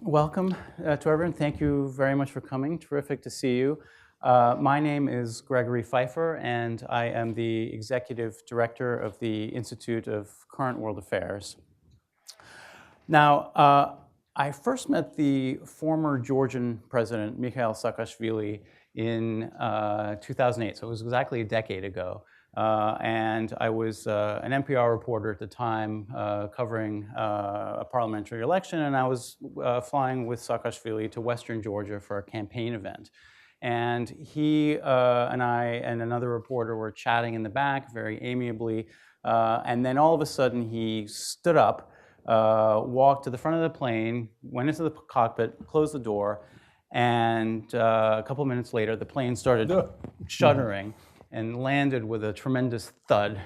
Welcome to everyone. Thank you very much for coming. Terrific to see you. My name is Gregory Pfeiffer, and I am the Executive Director of the Institute of Current World Affairs. Now, I first met the former Georgian President, Mikhail Saakashvili, in 2008, so it was exactly a decade ago. And I was an NPR reporter at the time covering a parliamentary election, and I was flying with Saakashvili to Western Georgia for a campaign event. And he and I and another reporter were chatting in the back very amiably, and then all of a sudden he stood up, walked to the front of the plane, went into the cockpit, closed the door, and a couple of minutes later the plane started shuddering and landed with a tremendous thud.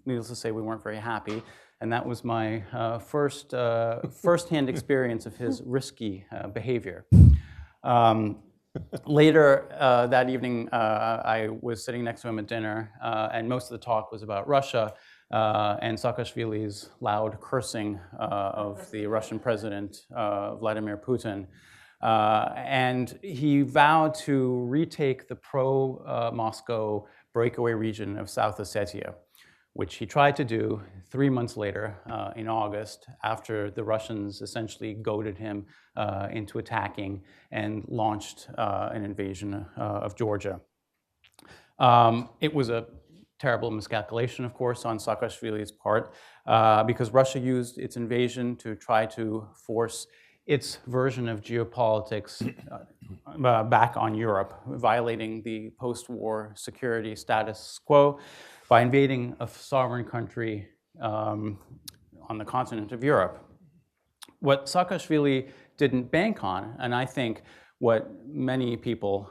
Needless to say, we weren't very happy. And that was my first-hand experience of his risky behavior. Later that evening, I was sitting next to him at dinner, and most of the talk was about Russia and Saakashvili's loud cursing of the Russian president, Vladimir Putin. And he vowed to retake the pro-Moscow breakaway region of South Ossetia, which he tried to do 3 months later in August, after the Russians essentially goaded him into attacking and launched an invasion of Georgia. It was a terrible miscalculation, of course, on Saakashvili's part, because Russia used its invasion to try to force its version of geopolitics back on Europe, violating the post-war security status quo by invading a sovereign country on the continent of Europe. What Saakashvili didn't bank on, and I think what many people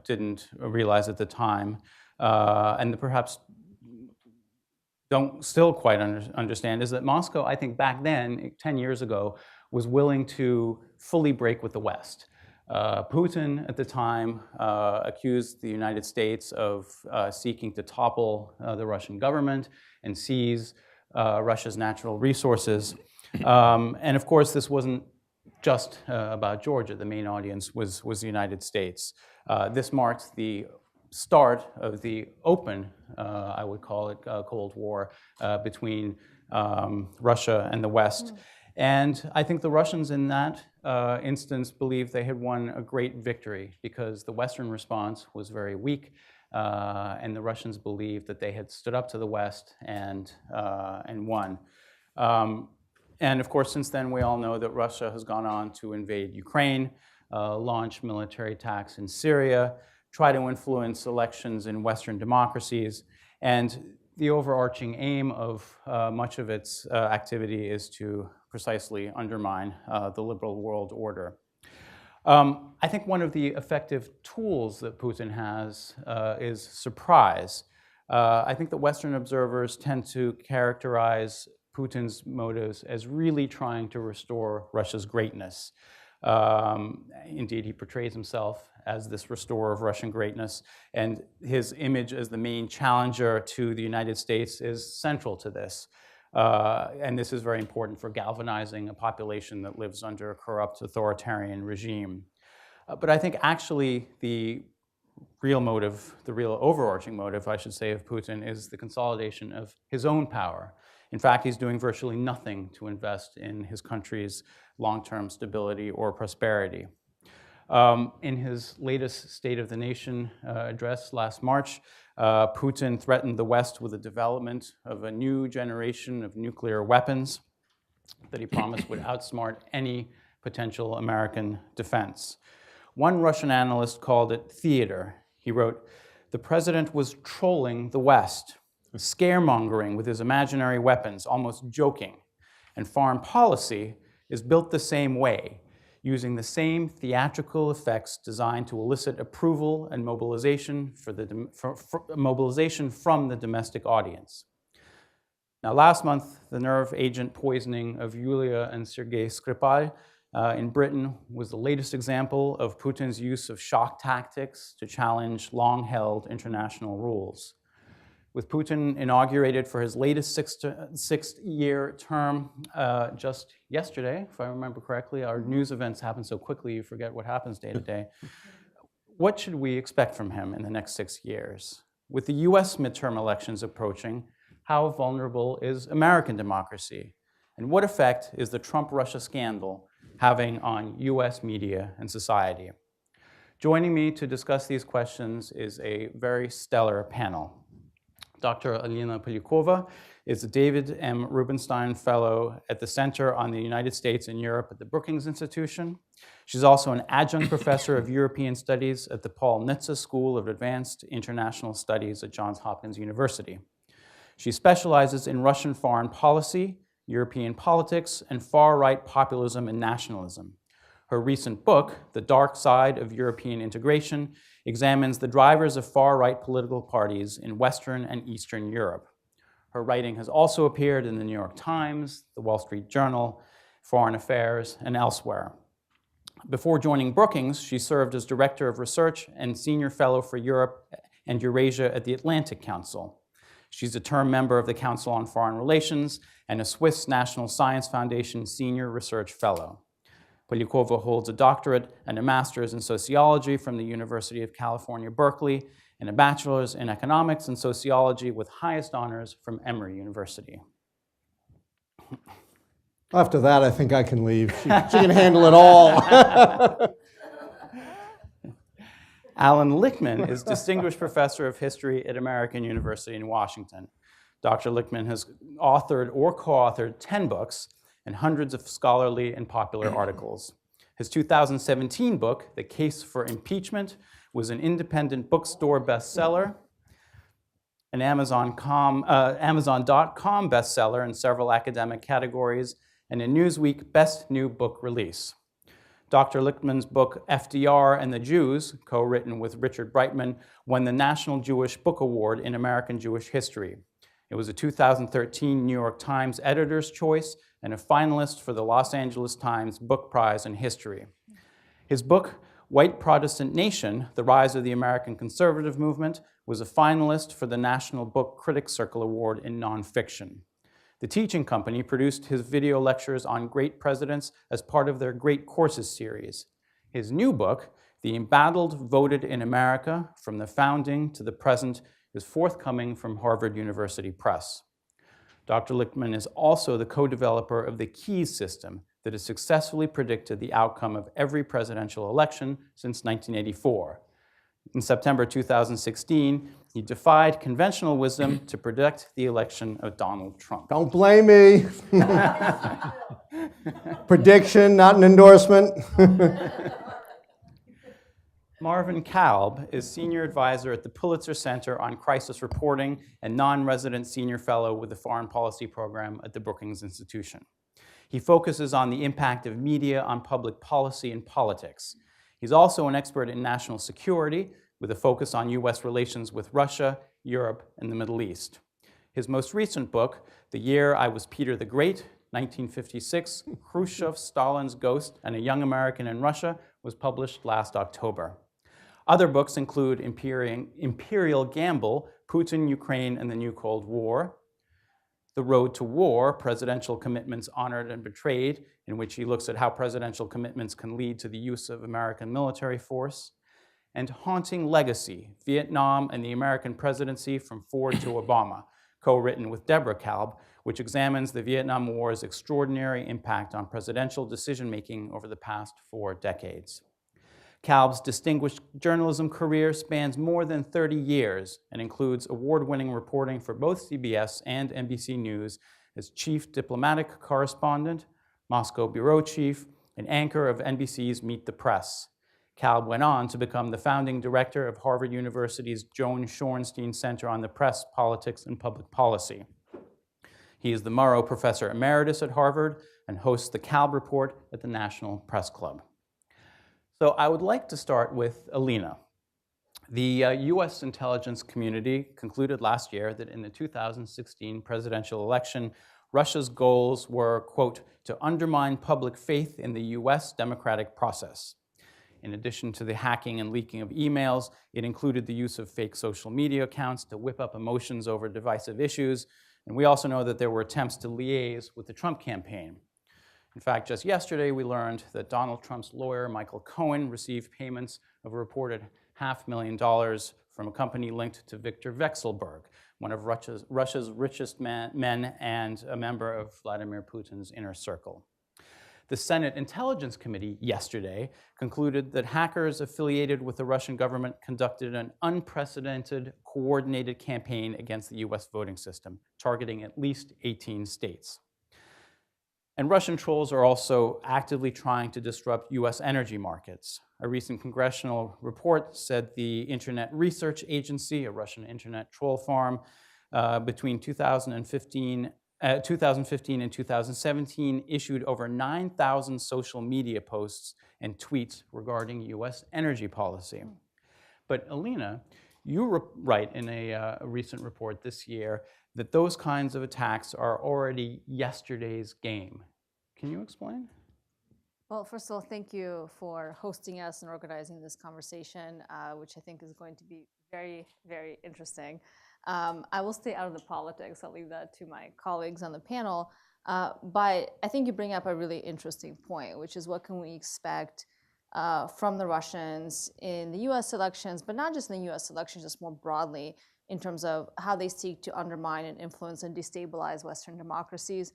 didn't realize at the time, and perhaps don't still quite understand, is that Moscow, I think back then, 10 years ago, was willing to fully break with the West. Putin at the time accused the United States of seeking to topple the Russian government and seize Russia's natural resources. And of course, this wasn't just about Georgia. The main audience was the United States. This marked the start of the open, I would call it, Cold War between Russia and the West. And I think the Russians in that instance believed they had won a great victory because the Western response was very weak, and the Russians believed that they had stood up to the West and won. And of course, since then, we all know that Russia has gone on to invade Ukraine, launch military attacks in Syria, try to influence elections in Western democracies, and the overarching aim of much of its activity is to precisely undermine the liberal world order. I think one of the effective tools that Putin has is surprise. I think that Western observers tend to characterize Putin's motives as really trying to restore Russia's greatness. Indeed, he portrays himself as this restorer of Russian greatness, and his image as the main challenger to the United States is central to this. And this is very important for galvanizing a population that lives under a corrupt authoritarian regime. But I think actually the real motive, the real overarching motive, I should say, of Putin is the consolidation of his own power. In fact, he's doing virtually nothing to invest in his country's long-term stability or prosperity. In his latest State of the Nation address last March, Putin threatened the West with the development of a new generation of nuclear weapons that he promised would outsmart any potential American defense. One Russian analyst called it theater. He wrote, "The president was trolling the West, scaremongering with his imaginary weapons, almost joking. And foreign policy is built the same way, using the same theatrical effects designed to elicit approval and mobilization from the domestic audience." Now, last month, the nerve agent poisoning of Yulia and Sergei Skripal in Britain was the latest example of Putin's use of shock tactics to challenge long-held international rules. With Putin inaugurated for his latest six-year term just yesterday, if I remember correctly. Our news events happen so quickly you forget what happens day to day. What should we expect from him in the next 6 years? With the US midterm elections approaching, how vulnerable is American democracy? And what effect is the Trump-Russia scandal having on US media and society? Joining me to discuss these questions is a very stellar panel. Dr. Alina Polyakova is a David M. Rubenstein Fellow at the Center on the United States and Europe at the Brookings Institution. She's also an adjunct professor of European Studies at the Paul Nitze School of Advanced International Studies at Johns Hopkins University. She specializes in Russian foreign policy, European politics, and far-right populism and nationalism. Her recent book, The Dark Side of European Integration, examines the drivers of far-right political parties in Western and Eastern Europe. Her writing has also appeared in the New York Times, the Wall Street Journal, Foreign Affairs, and elsewhere. Before joining Brookings, she served as Director of Research and Senior Fellow for Europe and Eurasia at the Atlantic Council. She's a term member of the Council on Foreign Relations and a Swiss National Science Foundation Senior Research Fellow. Polyakova holds a doctorate and a master's in sociology from the University of California, Berkeley, and a bachelor's in economics and sociology with highest honors from Emory University. After that, I think I can leave. She can handle it all. Allan Lichtman is Distinguished Professor of History at American University in Washington. Dr. Lichtman has authored or co-authored 10 books and hundreds of scholarly and popular articles. His 2017 book, The Case for Impeachment, was an independent bookstore bestseller, an Amazon.com bestseller in several academic categories, and a Newsweek Best New Book release. Dr. Lichtman's book, FDR and the Jews, co-written with Richard Brightman, won the National Jewish Book Award in American Jewish History. It was a 2013 New York Times Editor's Choice and a finalist for the Los Angeles Times Book Prize in History. His book, White Protestant Nation, The Rise of the American Conservative Movement, was a finalist for the National Book Critics Circle Award in Nonfiction. The Teaching Company produced his video lectures on great presidents as part of their Great Courses series. His new book, The Embattled Voted in America, From the Founding to the Present, is forthcoming from Harvard University Press. Dr. Lichtman is also the co-developer of the KEYS system that has successfully predicted the outcome of every presidential election since 1984. In September 2016, he defied conventional wisdom to predict the election of Donald Trump. Don't blame me. Prediction, not an endorsement. Marvin Kalb is Senior Advisor at the Pulitzer Center on Crisis Reporting and non-resident Senior Fellow with the Foreign Policy Program at the Brookings Institution. He focuses on the impact of media on public policy and politics. He's also an expert in national security with a focus on US relations with Russia, Europe, and the Middle East. His most recent book, The Year I Was Peter the Great, 1956, Khrushchev, Stalin's Ghost, and a Young American in Russia, was published last October. Other books include Imperial Gamble, Putin, Ukraine, and the New Cold War, The Road to War, Presidential Commitments Honored and Betrayed, in which he looks at how presidential commitments can lead to the use of American military force, and Haunting Legacy, Vietnam and the American Presidency from Ford to Obama, co-written with Deborah Kalb, which examines the Vietnam War's extraordinary impact on presidential decision-making over the past 4 decades. Kalb's distinguished journalism career spans more than 30 years and includes award-winning reporting for both CBS and NBC News as chief diplomatic correspondent, Moscow bureau chief, and anchor of NBC's Meet the Press. Kalb went on to become the founding director of Harvard University's Joan Shorenstein Center on the Press, Politics, and Public Policy. He is the Murrow Professor Emeritus at Harvard and hosts the Kalb Report at the National Press Club. So I would like to start with Alina. The US intelligence community concluded last year that in the 2016 presidential election, Russia's goals were, quote, to undermine public faith in the US democratic process. In addition to the hacking and leaking of emails, it included the use of fake social media accounts to whip up emotions over divisive issues. And we also know that there were attempts to liaise with the Trump campaign. In fact, just yesterday, we learned that Donald Trump's lawyer, Michael Cohen, received payments of a reported $500,000 from a company linked to Viktor Vekselberg, one of Russia's richest men and a member of Vladimir Putin's inner circle. The Senate Intelligence Committee yesterday concluded that hackers affiliated with the Russian government conducted an unprecedented, coordinated campaign against the US voting system, targeting at least 18 states. And Russian trolls are also actively trying to disrupt US energy markets. A recent congressional report said the Internet Research Agency, a Russian internet troll farm, between 2015 and 2017 issued over 9,000 social media posts and tweets regarding US energy policy. But Alina, you write in a recent report this year that those kinds of attacks are already yesterday's game. Can you explain? Well, first of all, thank you for hosting us and organizing this conversation, which I think is going to be very, very interesting. I will stay out of the politics. I'll leave that to my colleagues on the panel. But I think you bring up a really interesting point, which is what can we expect from the Russians in the US elections, but not just in the US elections, just more broadly in terms of how they seek to undermine and influence and destabilize Western democracies.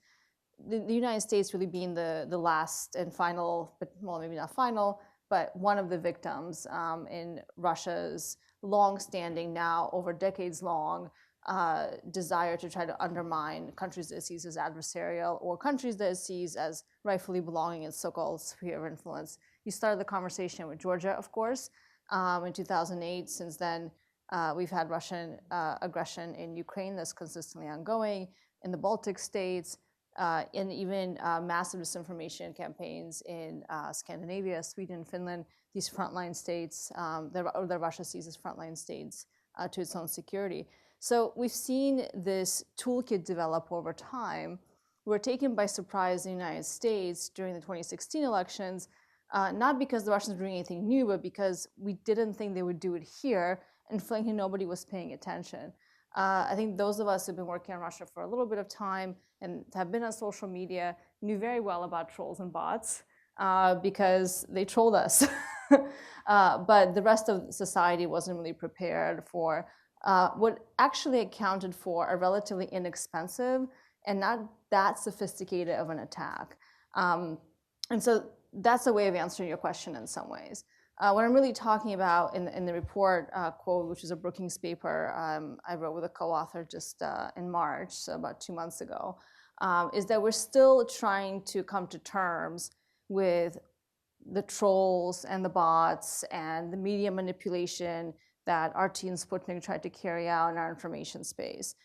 The United States really being the last and final, but well, maybe not final, but one of the victims in Russia's long-standing, now over decades long, desire to try to undermine countries that it sees as adversarial or countries that it sees as rightfully belonging in so-called sphere of influence. You started the conversation with Georgia, of course, in 2008. Since then, we've had Russian aggression in Ukraine that's consistently ongoing, in the Baltic states, and even massive disinformation campaigns in Scandinavia, Sweden, Finland, these frontline states that Russia sees as frontline states to its own security. So we've seen this toolkit develop over time. We're taken by surprise in the United States during the 2016 elections, not because the Russians were doing anything new, but because we didn't think they would do it here, and frankly, nobody was paying attention. I think those of us who've been working on Russia for a little bit of time and have been on social media knew very well about trolls and bots because they trolled us. But the rest of society wasn't really prepared for what actually accounted for a relatively inexpensive and not that sophisticated of an attack. And so that's a way of answering your question in some ways. What I'm really talking about in the report quote, which is a Brookings paper I wrote with a co-author just in March, so about 2 months ago, is that we're still trying to come to terms with the trolls and the bots and the media manipulation that RT and Sputnik tried to carry out in our information space.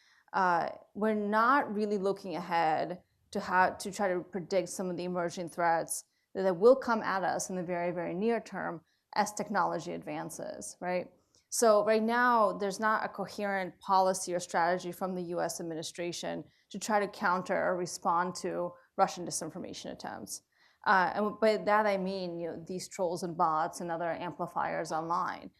We're not really looking ahead to how to try to predict some of the emerging threats that will come at us in the very, very near term as technology advances, right? So right now, there's not a coherent policy or strategy from the US administration to try to counter or respond to Russian disinformation attempts. And by that I mean, these trolls and bots and other amplifiers online.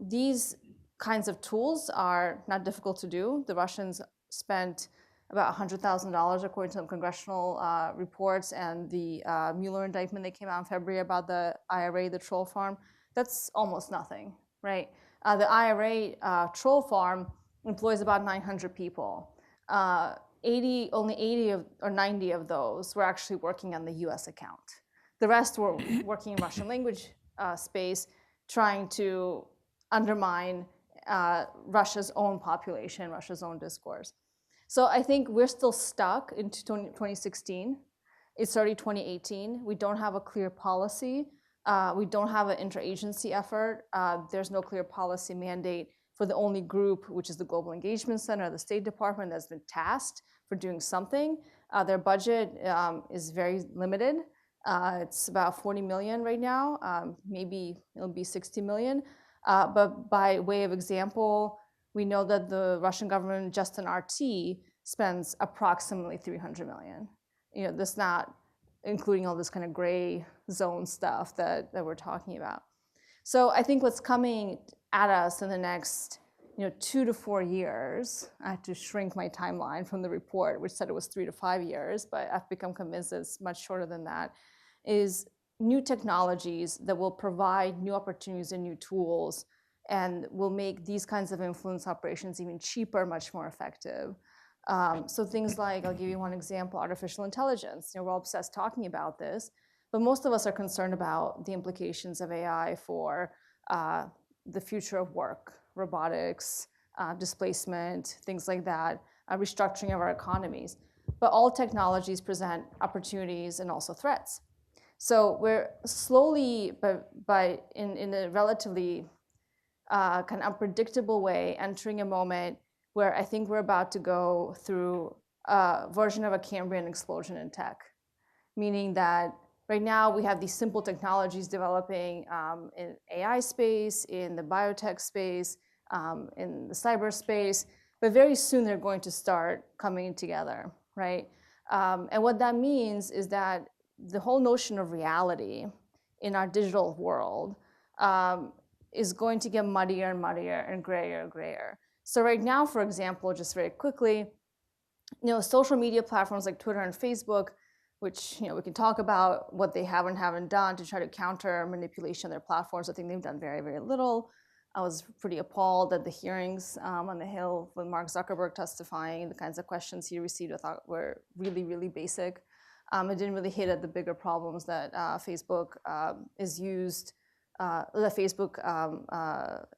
These kinds of tools are not difficult to do. The Russians spent about $100,000 according to some congressional reports, and the Mueller indictment that came out in February about the IRA, the troll farm, that's almost nothing, right? The IRA troll farm employs about 900 people. Only 80 or 90 of those were actually working on the US account. The rest were working in Russian language space, trying to undermine Russia's own population, Russia's own discourse. So I think we're still stuck in 2016. It's already 2018. We don't have a clear policy. We don't have an interagency effort. There's no clear policy mandate for the only group, which is the Global Engagement Center, the State Department, that's been tasked for doing something. Their budget is very limited. It's about 40 million right now. Maybe it'll be 60 million. But by way of example, we know that the Russian government just in RT spends approximately 300 million. That's not including all this kind of gray zone stuff that we're talking about. So I think what's coming at us in the next 2 to 4 years, I had to shrink my timeline from the report, which said it was 3 to 5 years, but I've become convinced it's much shorter than that, is new technologies that will provide new opportunities and new tools and will make these kinds of influence operations even cheaper, much more effective. So things like, I'll give you one example, artificial intelligence. We're all obsessed talking about this, but most of us are concerned about the implications of AI for the future of work, robotics, displacement, things like that, restructuring of our economies. But all technologies present opportunities and also threats. So we're slowly, but in a relatively kind of unpredictable way, entering a moment where I think we're about to go through a version of a Cambrian explosion in tech, meaning that right now we have these simple technologies developing in AI space, in the biotech space, in the cyber space, but very soon they're going to start coming together, right? And what that means is that the whole notion of reality in our digital world is going to get muddier and muddier and grayer and grayer. So right now, for example, just very quickly, social media platforms like Twitter and Facebook, which we can talk about what they have and haven't done to try to counter manipulation of their platforms. I think they've done very, very little. I was pretty appalled at the hearings on the Hill with Mark Zuckerberg testifying. The kinds of questions he received I thought were really, really basic. It didn't really hit at the bigger problems that Facebook is used, that Facebook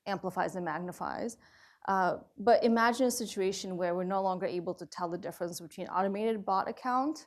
amplifies and magnifies. But imagine a situation where we're no longer able to tell the difference between an automated bot account.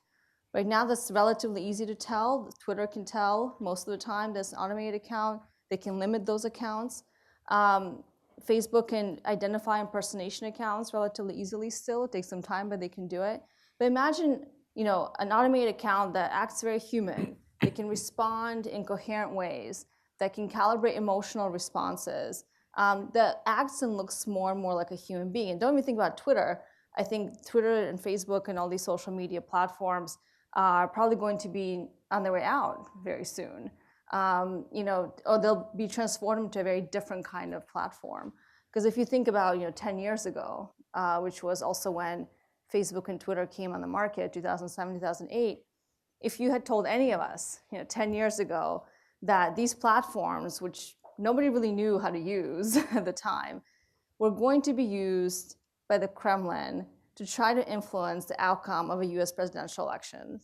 Right now, that's relatively easy to tell. Twitter can tell most of the time there's an automated account. They can limit those accounts. Facebook can identify impersonation accounts relatively easily still. It takes some time, but they can do it. But imagine an automated account that acts very human. They can respond in coherent ways, that can calibrate emotional responses, that acts and looks more and more like a human being. And don't even think about Twitter. I think Twitter and Facebook and all these social media platforms are probably going to be on their way out very soon. Or they'll be transformed into a very different kind of platform. Because if you think about 10 years ago, which was also when Facebook and Twitter came on the market, 2007, 2008, if you had told any of us 10 years ago that these platforms, which nobody really knew how to use at the time, were going to be used by the Kremlin to try to influence the outcome of a US presidential election,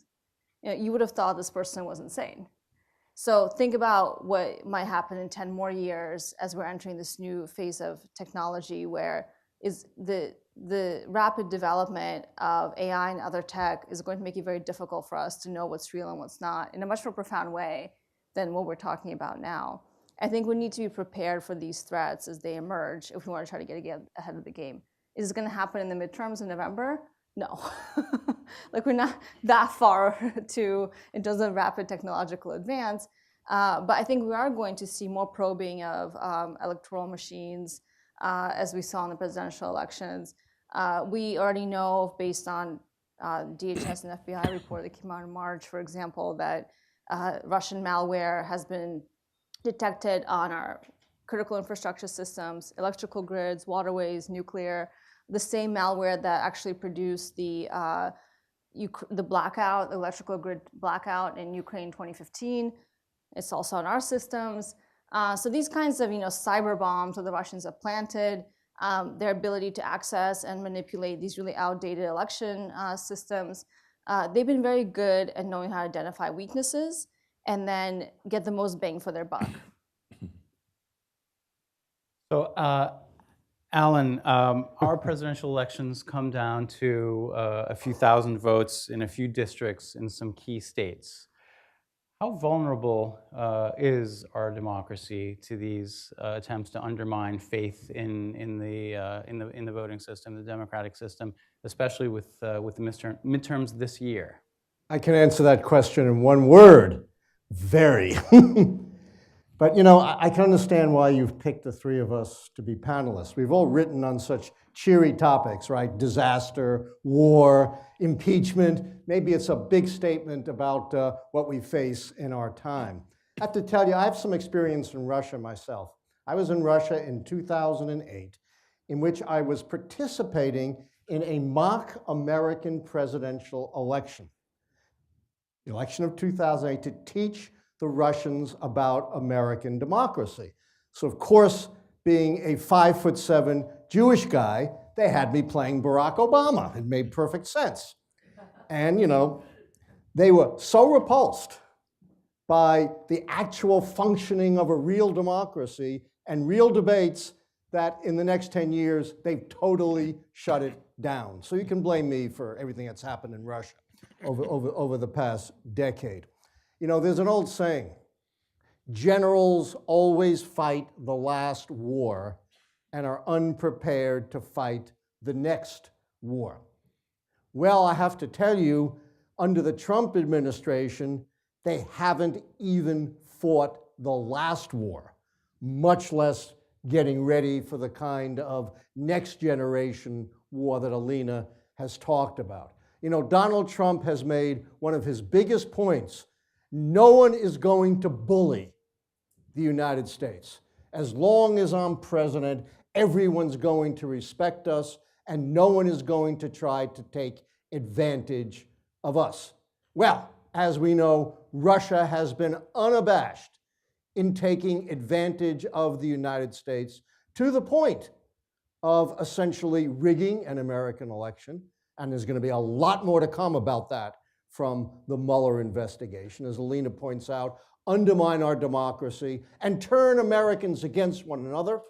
you would have thought this person was insane. So think about what might happen in 10 more years as we're entering this new phase of technology where is the rapid development of AI and other tech is going to make it very difficult for us to know what's real and what's not in a much more profound way than what we're talking about now. I think we need to be prepared for these threats as they emerge if we want to try to get ahead of the game. Is it going to happen in the midterms in November? No. We're not that far in terms of rapid technological advance. But I think we are going to see more probing of electoral machines as we saw in the presidential elections. We already know, based on DHS and FBI report that came out in March, for example, that Russian malware has been detected on our critical infrastructure systems, electrical grids, waterways, nuclear, the same malware that actually produced the blackout, the electrical grid blackout in Ukraine 2015. It's also on our systems. So these kinds of cyber bombs that the Russians have planted, their ability to access and manipulate these really outdated election systems, they've been very good at knowing how to identify weaknesses and then get the most bang for their buck. So, Allan, our presidential elections come down to a few thousand votes in a few districts in some key states. How vulnerable is our democracy to these attempts to undermine faith in the voting system, the democratic system, especially with the midterms this year? I can answer that question in one word: very. But you know, I can understand why you've picked the three of us to be panelists. We've all written on such cheery topics, right? Disaster, war, impeachment. Maybe it's a big statement about what we face in our time. I have to tell you, I have some experience in Russia myself. I was in Russia in 2008, in which I was participating in a mock American presidential election. The election of 2008 to teach the Russians about American democracy. So of course, being a 5'7" Jewish guy, they had me playing Barack Obama. It made perfect sense. And you know, they were so repulsed by the actual functioning of a real democracy and real debates that in the next 10 years, they've totally shut it down. So you can blame me for everything that's happened in Russia over the past decade. You know, there's an old saying, generals always fight the last war and are unprepared to fight the next war. Well, I have to tell you, under the Trump administration, they haven't even fought the last war, much less getting ready for the kind of next generation war that Alina has talked about. You know, Donald Trump has made one of his biggest points. No one is going to bully the United States. As long as I'm president, everyone's going to respect us, and no one is going to try to take advantage of us. Well, as we know, Russia has been unabashed in taking advantage of the United States to the point of essentially rigging an American election. And there's going to be a lot more to come about that from the Mueller investigation, as Alina points out, undermine our democracy and turn Americans against one another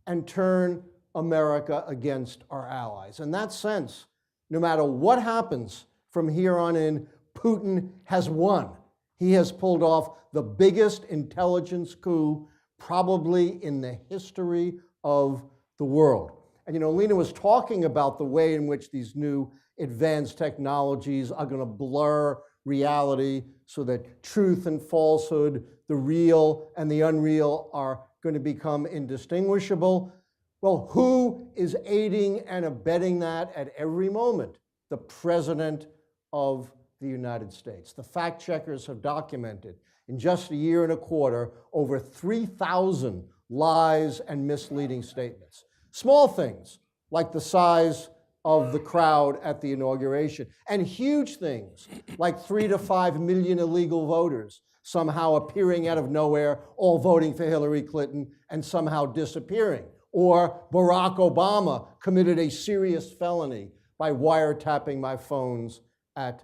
and turn America against our allies. In that sense, no matter what happens from here on in, Putin has won. He has pulled off the biggest intelligence coup probably in the history of the world. And you know, Alina was talking about the way in which these new advanced technologies are going to blur reality so that truth and falsehood, the real and the unreal, are going to become indistinguishable. Well, who is aiding and abetting that at every moment? The President of the United States. The fact checkers have documented in just a year and a quarter over 3,000 lies and misleading statements. Small things like the size of the crowd at the inauguration, and huge things like 3 to 5 million illegal voters somehow appearing out of nowhere, all voting for Hillary Clinton and somehow disappearing. Or Barack Obama committed a serious felony by wiretapping my phones at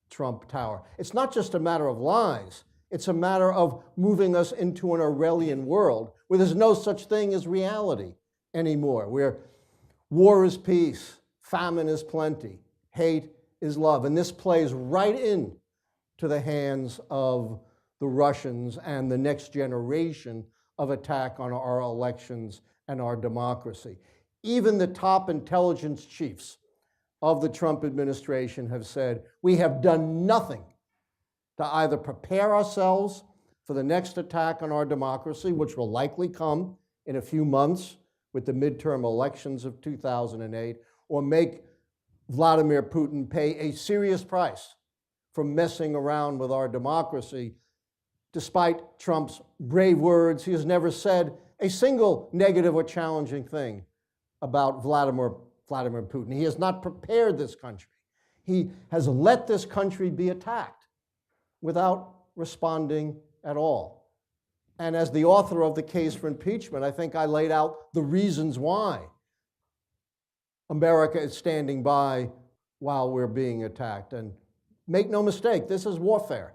Trump Tower. It's not just a matter of lies. It's a matter of moving us into an Orwellian world where there's no such thing as reality anymore, where war is peace, famine is plenty, hate is love. And this plays right in to the hands of the Russians and the next generation of attack on our elections and our democracy. Even the top intelligence chiefs of the Trump administration have said, we have done nothing to either prepare ourselves for the next attack on our democracy, which will likely come in a few months with the midterm elections of 2008, or make Vladimir Putin pay a serious price for messing around with our democracy. Despite Trump's brave words, he has never said a single negative or challenging thing about Vladimir Putin. He has not prepared this country. He has let this country be attacked without responding at all. And as the author of the case for impeachment, I think I laid out the reasons why America is standing by while we're being attacked. And make no mistake, this is warfare.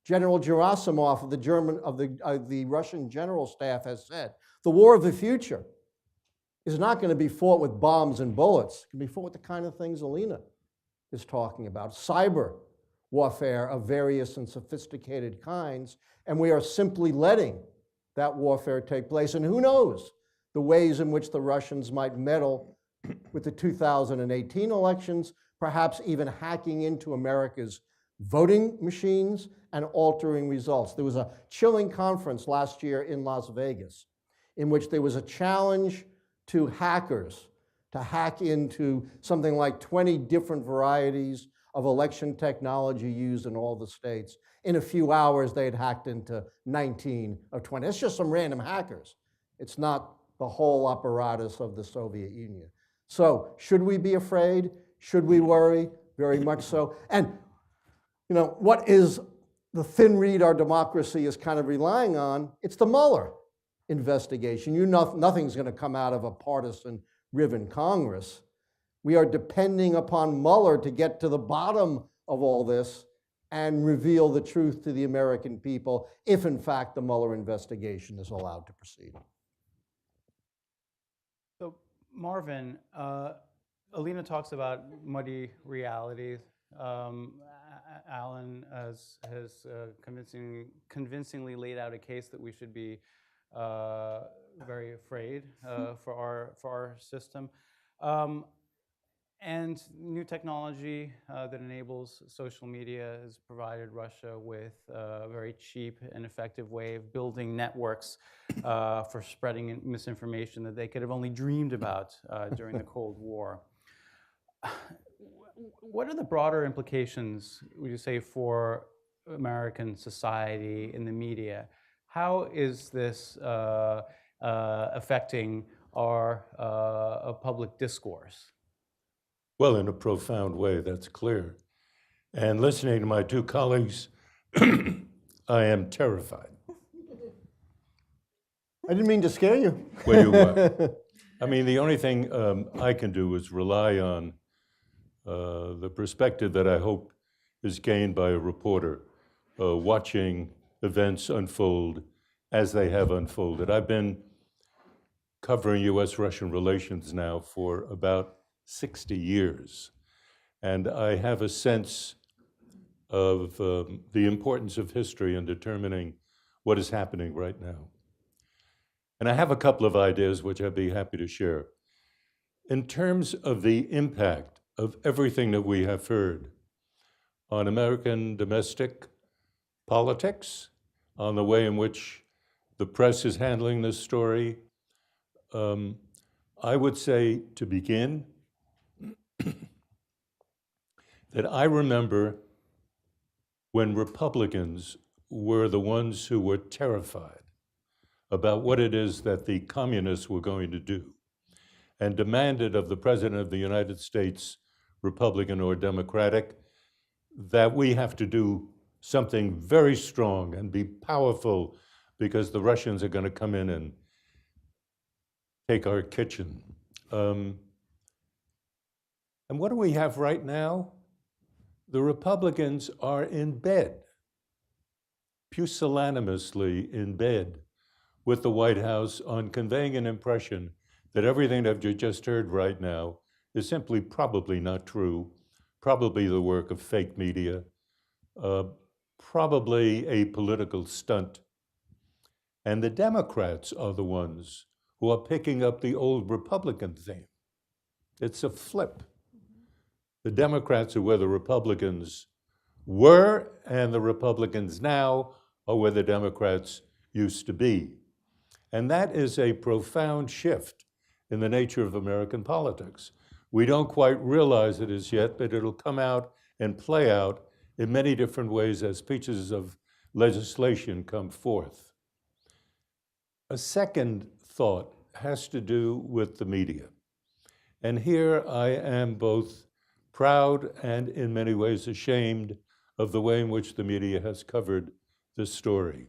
General Gerasimov of the Russian General Staff has said, the war of the future is not going to be fought with bombs and bullets. It can be fought with the kind of things Alina is talking about. Cyber warfare of various and sophisticated kinds, and we are simply letting that warfare take place. And who knows the ways in which the Russians might meddle with the 2018 elections, perhaps even hacking into America's voting machines and altering results. There was a chilling conference last year in Las Vegas in which there was a challenge to hackers to hack into something like 20 different varieties of election technology used in all the states. In a few hours, they had hacked into 19 of 20. It's just some random hackers. It's not the whole apparatus of the Soviet Union. So should we be afraid? Should we worry? Very much so. And what is the thin reed our democracy is kind of relying on? It's the Mueller investigation. Nothing's going to come out of a partisan-riven Congress. We are depending upon Mueller to get to the bottom of all this and reveal the truth to the American people, if in fact the Mueller investigation is allowed to proceed. So, Marvin, Alina talks about muddy realities. Allan has convincingly laid out a case that we should be very afraid for our system. And new technology that enables social media has provided Russia with a very cheap and effective way of building networks for spreading misinformation that they could have only dreamed about during the Cold War. What are the broader implications, would you say, for American society in the media? How is this affecting our public discourse? Well, in a profound way, that's clear. And listening to my two colleagues, I am terrified. I didn't mean to scare you. Well, you are. I mean, the only thing I can do is rely on the perspective that I hope is gained by a reporter watching events unfold as they have unfolded. I've been covering U.S.-Russian relations now for about 60 years, and I have a sense of the importance of history in determining what is happening right now. And I have a couple of ideas which I'd be happy to share. In terms of the impact of everything that we have heard on American domestic politics, on the way in which the press is handling this story, I would say, to begin, that I remember when Republicans were the ones who were terrified about what it is that the communists were going to do and demanded of the President of the United States, Republican or Democratic, that we have to do something very strong and be powerful because the Russians are going to come in and take our kitchen. And what do we have right now? The Republicans are in bed, pusillanimously in bed with the White House on conveying an impression that everything that you just heard right now is simply probably not true, probably the work of fake media, probably a political stunt. And the Democrats are the ones who are picking up the old Republican theme. It's a flip. The Democrats are where the Republicans were, and the Republicans now are where the Democrats used to be. And that is a profound shift in the nature of American politics. We don't quite realize it as yet, but it'll come out and play out in many different ways as pieces of legislation come forth. A second thought has to do with the media. And here I am both proud and in many ways ashamed of the way in which the media has covered this story.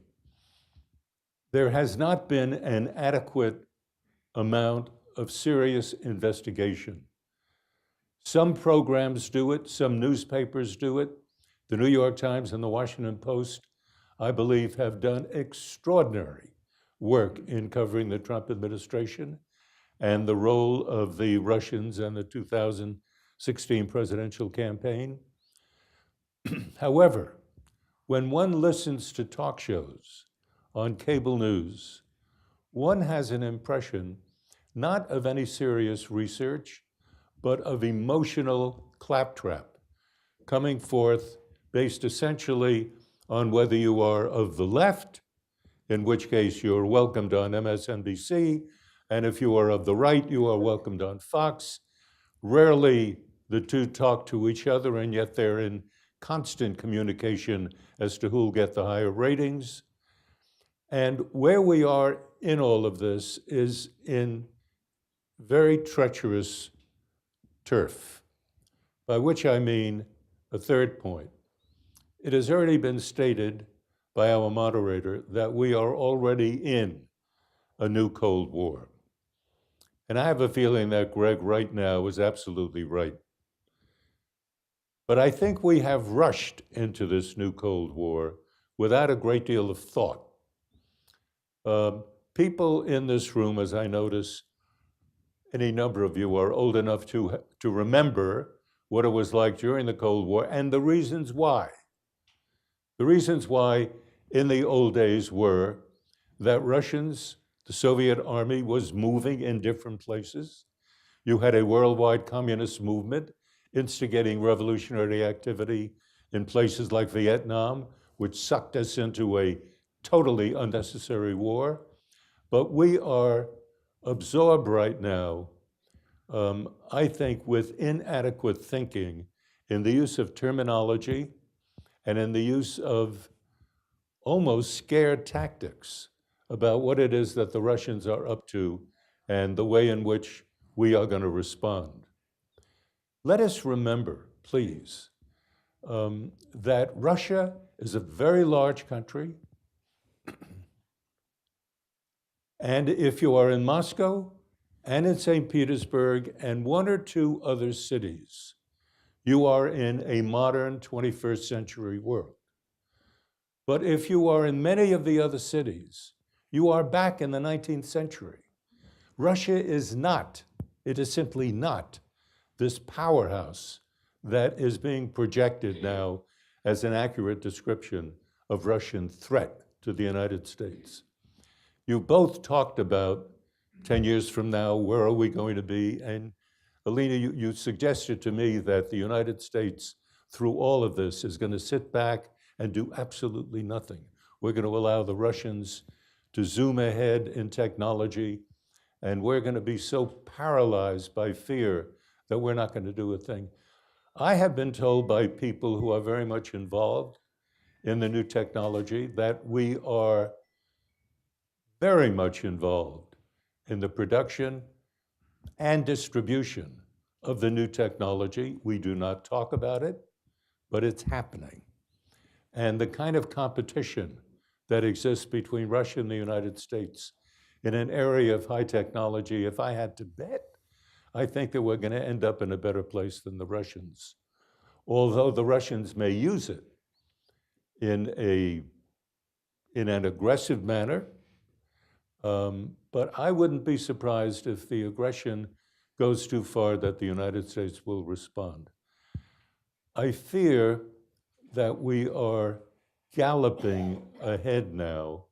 There has not been an adequate amount of serious investigation. Some programs do it, some newspapers do it. The New York Times and the Washington Post, I believe, have done extraordinary work in covering the Trump administration and the role of the Russians and the 2016 presidential campaign. However, when one listens to talk shows on cable news, one has an impression not of any serious research, but of emotional claptrap coming forth based essentially on whether you are of the left, in which case you're welcomed on MSNBC, and if you are of the right, you are welcomed on Fox. Rarely the two talk to each other, and yet they're in constant communication as to who'll get the higher ratings. And where we are in all of this is in very treacherous turf, by which I mean a third point. It has already been stated by our moderator that we are already in a new Cold War. And I have a feeling that Greg right now is absolutely right. But I think we have rushed into this new Cold War without a great deal of thought. People in this room, as I notice, any number of you are old enough to remember what it was like during the Cold War and the reasons why. The reasons why in the old days were that Russians, the Soviet army was moving in different places. You had a worldwide communist movement instigating revolutionary activity in places like Vietnam, which sucked us into a totally unnecessary war. But we are absorbed right now, I think, with inadequate thinking in the use of terminology and in the use of almost scared tactics about what it is that the Russians are up to and the way in which we are going to respond. Let us remember, please, that Russia is a very large country. And if you are in Moscow and in St. Petersburg and one or two other cities, you are in a modern 21st century world. But if you are in many of the other cities, you are back in the 19th century. Russia is not, it is simply not, this powerhouse that is being projected now as an accurate description of Russian threat to the United States. You both talked about 10 years from now, where are we going to be? And Alina, you suggested to me that the United States, through all of this, is going to sit back and do absolutely nothing. We're going to allow the Russians to zoom ahead in technology, and we're going to be so paralyzed by fear that we're not going to do a thing. I have been told by people who are very much involved in the new technology that we are very much involved in the production and distribution of the new technology. We do not talk about it, but it's happening. And the kind of competition that exists between Russia and the United States in an area of high technology, if I had to bet, I think that we're going to end up in a better place than the Russians. Although the Russians may use it in an aggressive manner, but I wouldn't be surprised if the aggression goes too far that the United States will respond. I fear that we are galloping ahead now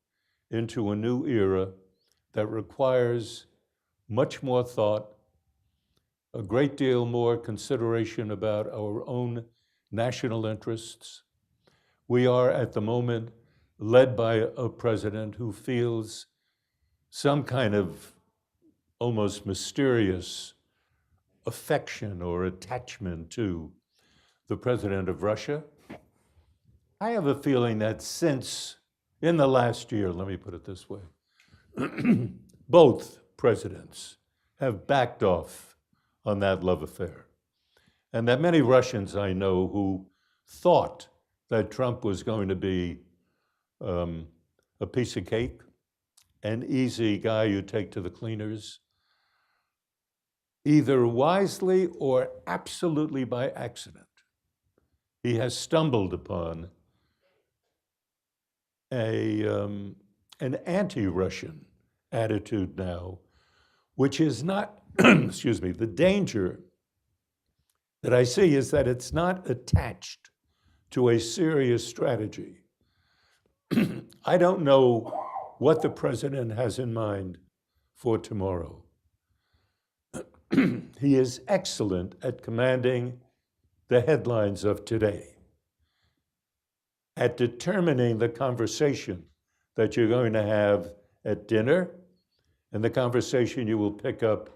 into a new era that requires much more thought, a great deal more consideration about our own national interests. We are at the moment led by a president who feels some kind of almost mysterious affection or attachment to the president of Russia. I have a feeling that since, in the last year, let me put it this way, both presidents have backed off on that love affair. And that many Russians I know who thought that Trump was going to be a piece of cake, an easy guy you take to the cleaners, either wisely or absolutely by accident, he has stumbled upon an anti-Russian attitude now, which is not, excuse me, the danger that I see is that it's not attached to a serious strategy. I don't know what the president has in mind for tomorrow. He is excellent at commanding the headlines of today. at determining the conversation that you're going to have at dinner and the conversation you will pick up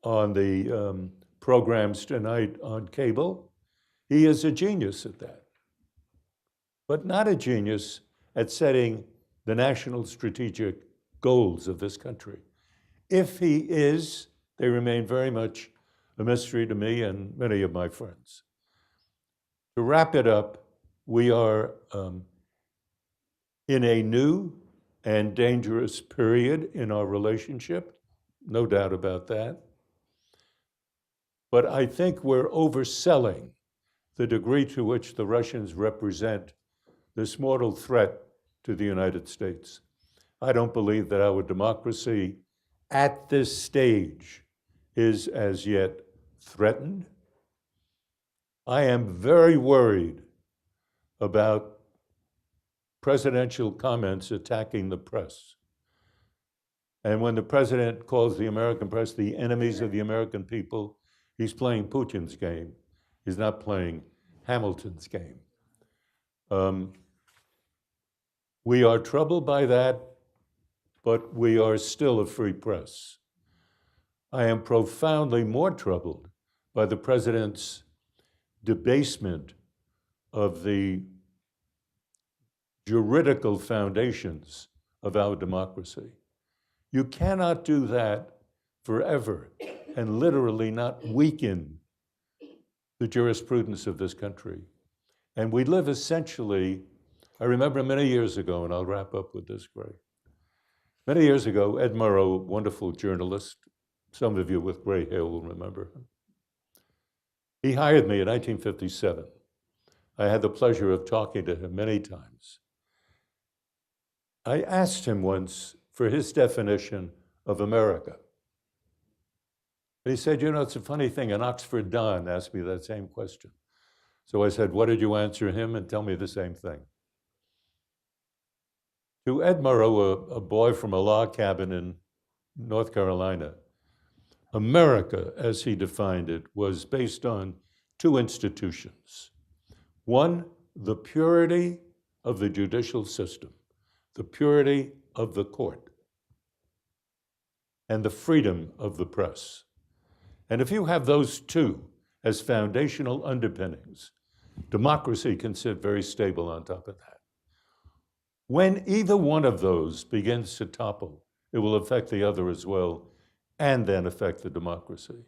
on the programs tonight on cable. He is a genius at that, but not a genius at setting the national strategic goals of this country. If he is, they remain very much a mystery to me and many of my friends. To wrap it up, we are in a new and dangerous period in our relationship, no doubt about that. But I think we're overselling the degree to which the Russians represent this mortal threat to the United States. I don't believe that our democracy at this stage is as yet threatened. I am very worried about presidential comments attacking the press. And when the president calls the American press the enemies of the American people, he's playing Putin's game. He's not playing Hamilton's game. We are troubled by that, but we are still a free press. I am profoundly more troubled by the president's debasement of the juridical foundations of our democracy. You cannot do that forever and literally not weaken the jurisprudence of this country. And we live essentially, I remember many years ago, and I'll wrap up with this, Greg. Many years ago, Ed Murrow, wonderful journalist, some of you with gray hair will remember him. He hired me in 1957. I had the pleasure of talking to him many times. I asked him once for his definition of America. And he said, you know, it's a funny thing, an Oxford Don asked me that same question. So I said, what did you answer him? And tell me the same thing. To Ed Murrow, a boy from a log cabin in North Carolina, America, as he defined it, was based on two institutions. One, the purity of the judicial system, the purity of the court, and the freedom of the press. And if you have those two as foundational underpinnings, democracy can sit very stable on top of that. When either one of those begins to topple, it will affect the other as well, and then affect the democracy.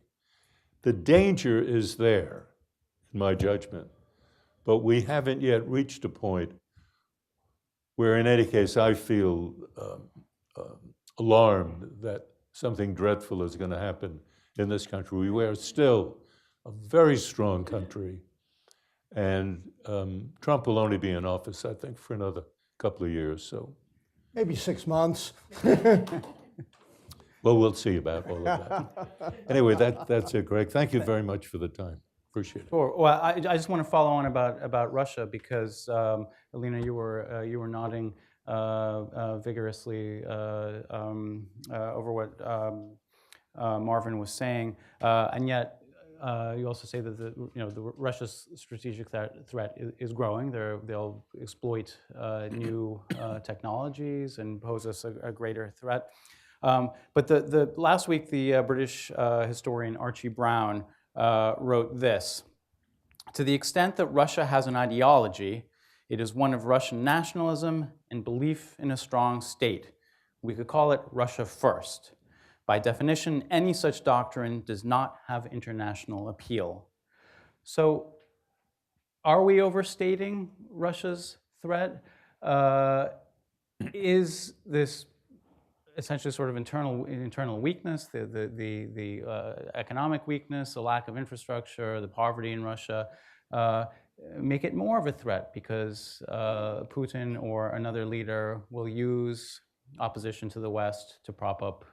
The danger is there, in my judgment, but we haven't yet reached a point where, in any case, I feel alarmed that something dreadful is going to happen in this country. We are still a very strong country, and Trump will only be in office, I think, for another couple of years. So Maybe 6 months. well, we'll see about all of that. Anyway, that's it, Greg. Thank you very much for the time. Appreciate it. Sure. Well, I just want to follow on about Russia because Alina, you were nodding vigorously over what Marvin was saying, and yet you also say that the Russia's strategic threat is growing. They'll exploit new technologies and pose us a greater threat. But the last week, the British historian Archie Brown wrote this: to the extent that Russia has an ideology, it is one of Russian nationalism and belief in a strong state. We could call it Russia first. By definition, any such doctrine does not have international appeal. So, are we overstating Russia's threat? Is this essentially sort of internal weakness, the economic weakness, the lack of infrastructure, the poverty in Russia, make it more of a threat because Putin or another leader will use opposition to the West to prop up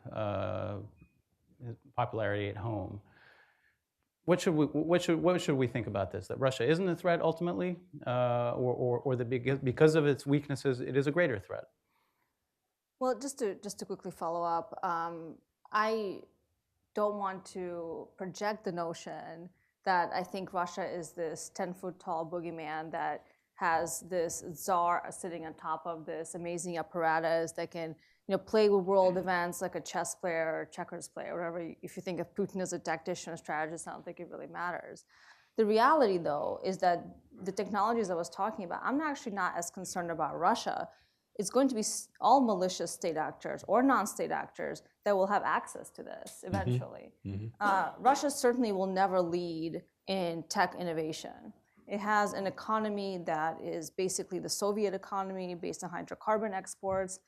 popularity at home? What should we think about this? That Russia isn't a threat ultimately, or that because of its weaknesses, it is a greater threat? Well, just to quickly follow up, I don't want to project the notion that I think Russia is this 10-foot tall boogeyman that has this czar sitting on top of this amazing apparatus that can play with world events like a chess player or checkers player, whatever. If you think of Putin as a tactician or strategist, I don't think it really matters. The reality, though, is that the technologies I was talking about, I'm actually not as concerned about Russia. It's going to be all malicious state actors or non-state actors that will have access to this eventually. Russia certainly will never lead in tech innovation. It has an economy that is basically the Soviet economy based on hydrocarbon exports.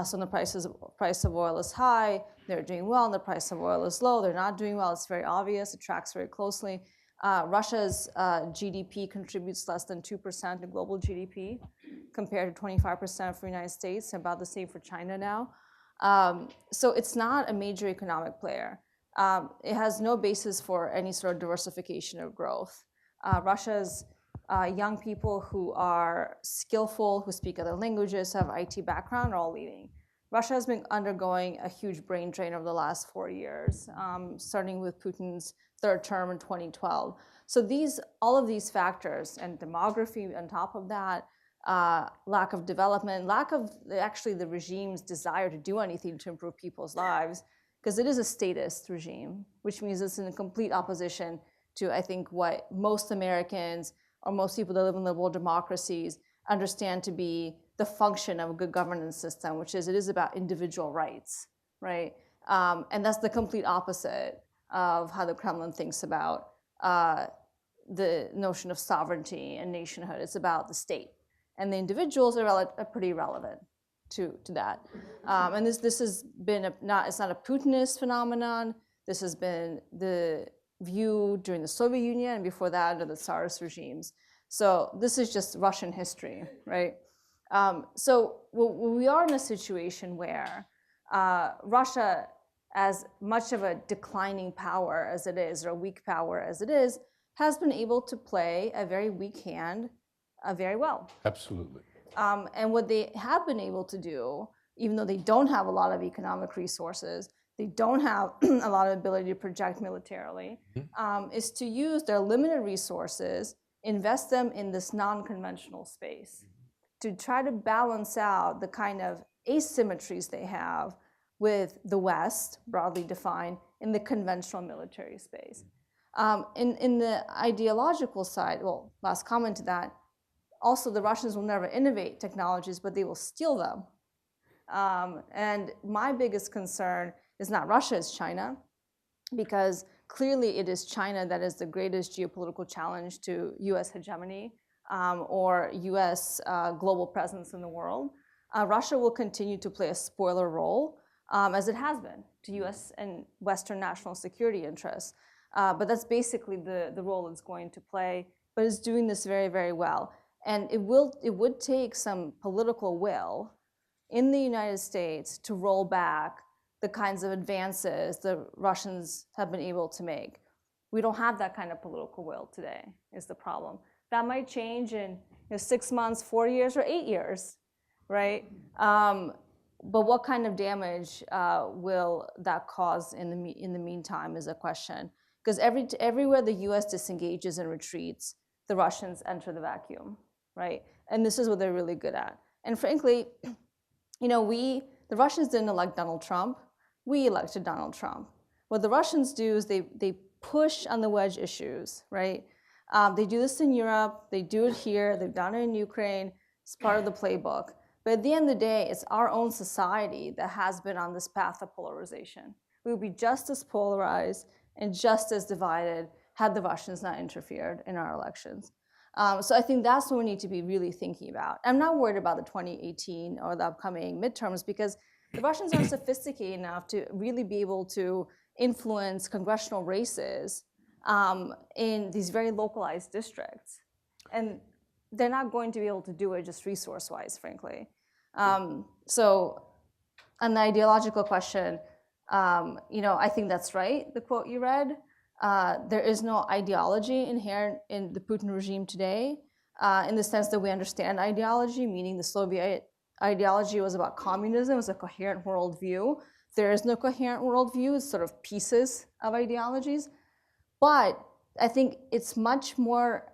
So the price of oil is high, they're doing well, and the price of oil is low, they're not doing well. It's very obvious, it tracks very closely. Russia's GDP contributes less than 2% to global GDP compared to 25% for the United States, and about the same for China now. So it's not a major economic player. It has no basis for any sort of diversification of growth. Russia's young people who are skillful, who speak other languages, have IT background, are all leaving. Russia has been undergoing a huge brain drain over the last 4 years, starting with Putin's third term in 2012. So all of these factors, and demography on top of that, lack of development, lack of actually the regime's desire to do anything to improve people's lives, because it is a statist regime, which means it's in complete opposition to, I think, what most Americans or most people that live in liberal democracies understand to be the function of a good governance system, which is it is about individual rights, right? And that's the complete opposite of how the Kremlin thinks about the notion of sovereignty and nationhood. It's about the state. And the individuals are pretty relevant to that. And this has been it's not a Putinist phenomenon. This has been the view during the Soviet Union and before that under the Tsarist regimes. So this is just Russian history, right? So we are in a situation where Russia, as much of a declining power as it is, or a weak power as it is, has been able to play a very weak hand very well. Absolutely. And what they have been able to do, even though they don't have a lot of economic resources, they don't have a lot of ability to project militarily, is to use their limited resources, invest them in this non-conventional space, to try to balance out the kind of asymmetries they have with the West, broadly defined, in the conventional military space. In the ideological side, well, last comment to that, also the Russians will never innovate technologies, but they will steal them. And my biggest concern is not Russia, it's China, because clearly it is China that is the greatest geopolitical challenge to US hegemony or US global presence in the world. Russia will continue to play a spoiler role, as it has been, to US and Western national security interests. But that's basically the role it's going to play, but it's doing this very, very well. And it would take some political will in the United States to roll back the kinds of advances the Russians have been able to make. We don't have that kind of political will today, is the problem. That might change in 6 months, 4 years, or 8 years, right? But what kind of damage will that cause in the meantime is a question. Because everywhere the US disengages and retreats, the Russians enter the vacuum, right? And this is what they're really good at. And frankly, the Russians didn't elect Donald Trump. We elected Donald Trump. What the Russians do is they push on the wedge issues, right? They do this in Europe. They do it here. They've done it in Ukraine. It's part of the playbook. But at the end of the day, it's our own society that has been on this path of polarization. We would be just as polarized and just as divided had the Russians not interfered in our elections. So I think that's what we need to be really thinking about. I'm not worried about the 2018 or the upcoming midterms because the Russians aren't sophisticated enough to really be able to influence congressional races in these very localized districts. And they're not going to be able to do it just resource-wise, frankly. So on the ideological question, I think that's right, the quote you read. There is no ideology inherent in the Putin regime today, in the sense that we understand ideology, meaning the Soviet ideology was about communism, it was a coherent worldview. There is no coherent worldview, it's sort of pieces of ideologies. But I think it's much more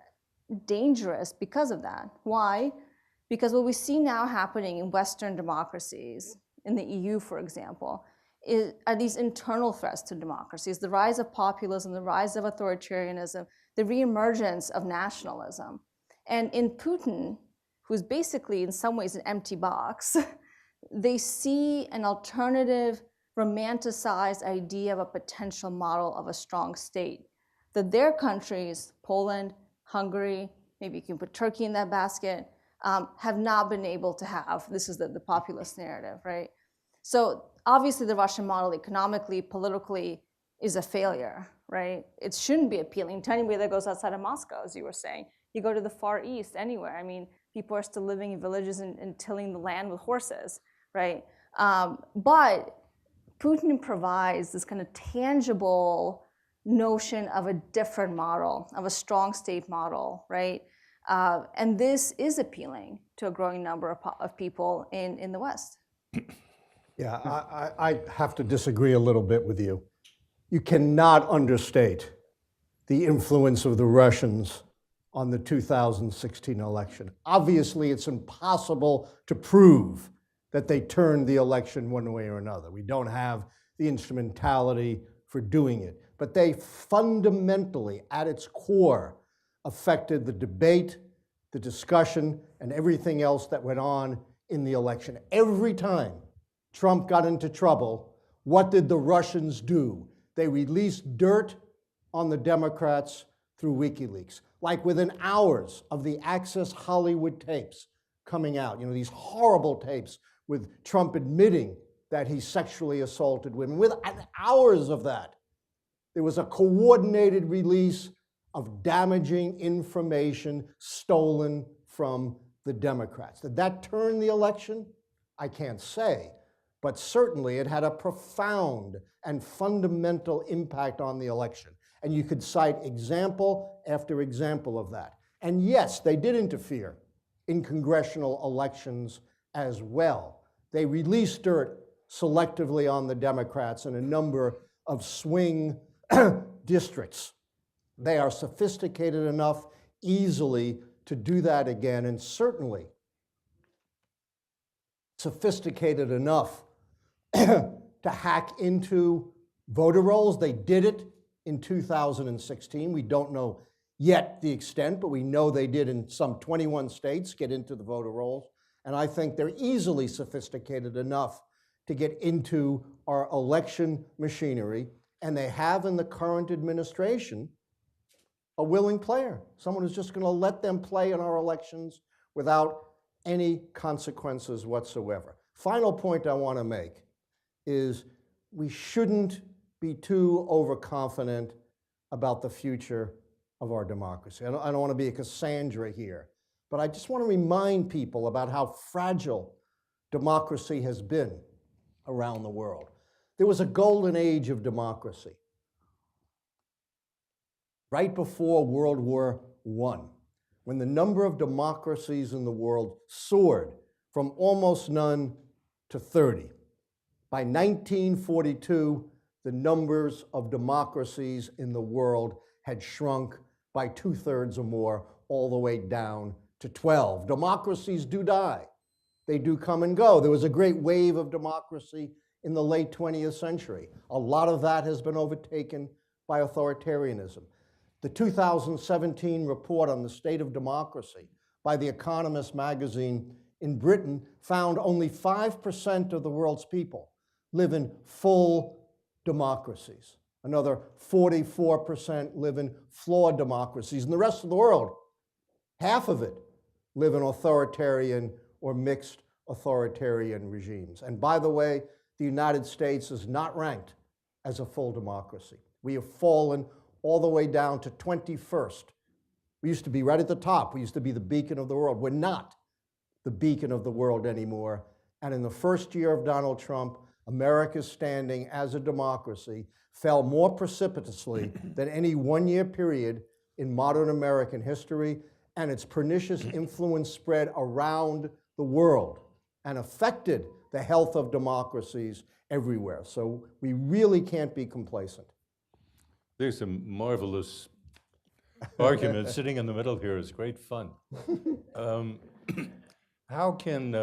dangerous because of that. Why? Because what we see now happening in Western democracies, in the EU, for example, are these internal threats to democracies, the rise of populism, the rise of authoritarianism, the reemergence of nationalism. And in Putin, who's basically in some ways an empty box, they see an alternative, romanticized idea of a potential model of a strong state that their countries, Poland, Hungary, maybe you can put Turkey in that basket, have not been able to have. This is the populist narrative, right? So obviously the Russian model economically, politically is a failure, right? It shouldn't be appealing to anybody that goes outside of Moscow, as you were saying. You go to the Far East, anywhere. I mean, people are still living in villages and tilling the land with horses, right? But Putin provides this kind of tangible notion of a different model, of a strong state model, right? And this is appealing to a growing number of people in the West. Yeah, I have to disagree a little bit with you. You cannot understate the influence of the Russians on the 2016 election. Obviously, it's impossible to prove that they turned the election one way or another. We don't have the instrumentality for doing it. But they fundamentally, at its core, affected the debate, the discussion, and everything else that went on in the election. Every time Trump got into trouble, what did the Russians do? They released dirt on the Democrats through WikiLeaks. Like within hours of the Access Hollywood tapes coming out, these horrible tapes with Trump admitting that he sexually assaulted women. Within hours of that, there was a coordinated release of damaging information stolen from the Democrats. Did that turn the election? I can't say, but certainly it had a profound and fundamental impact on the election. And you could cite example after example of that. And yes, they did interfere in congressional elections as well. They released dirt selectively on the Democrats in a number of swing districts. They are sophisticated enough easily to do that again, and certainly sophisticated enough to hack into voter rolls. They did it in 2016. We don't know yet the extent, but we know they did in some 21 states get into the voter rolls. And I think they're easily sophisticated enough to get into our election machinery. And they have in the current administration a willing player, someone who's just going to let them play in our elections without any consequences whatsoever. Final point I want to make is we shouldn't be too overconfident about the future of our democracy. I don't want to be a Cassandra here, but I just want to remind people about how fragile democracy has been around the world. There was a golden age of democracy right before World War I, when the number of democracies in the world soared from almost none to 30. By 1942, the numbers of democracies in the world had shrunk by 2/3 or more, all the way down to 12. Democracies do die. They do come and go. There was a great wave of democracy in the late 20th century. A lot of that has been overtaken by authoritarianism. The 2017 report on the state of democracy by The Economist magazine in Britain found only 5% of the world's people live in full democracies. Another 44% live in flawed democracies. And the rest of the world, half of it, live in authoritarian or mixed authoritarian regimes. And by the way, the United States is not ranked as a full democracy. We have fallen all the way down to 21st. We used to be right at the top. We used to be the beacon of the world. We're not the beacon of the world anymore. And in the first year of Donald Trump, America's standing as a democracy fell more precipitously than any one-year period in modern American history, and its pernicious influence spread around the world and affected the health of democracies everywhere. So we really can't be complacent. There's some marvelous argument. Sitting in the middle here is great fun. Um, how can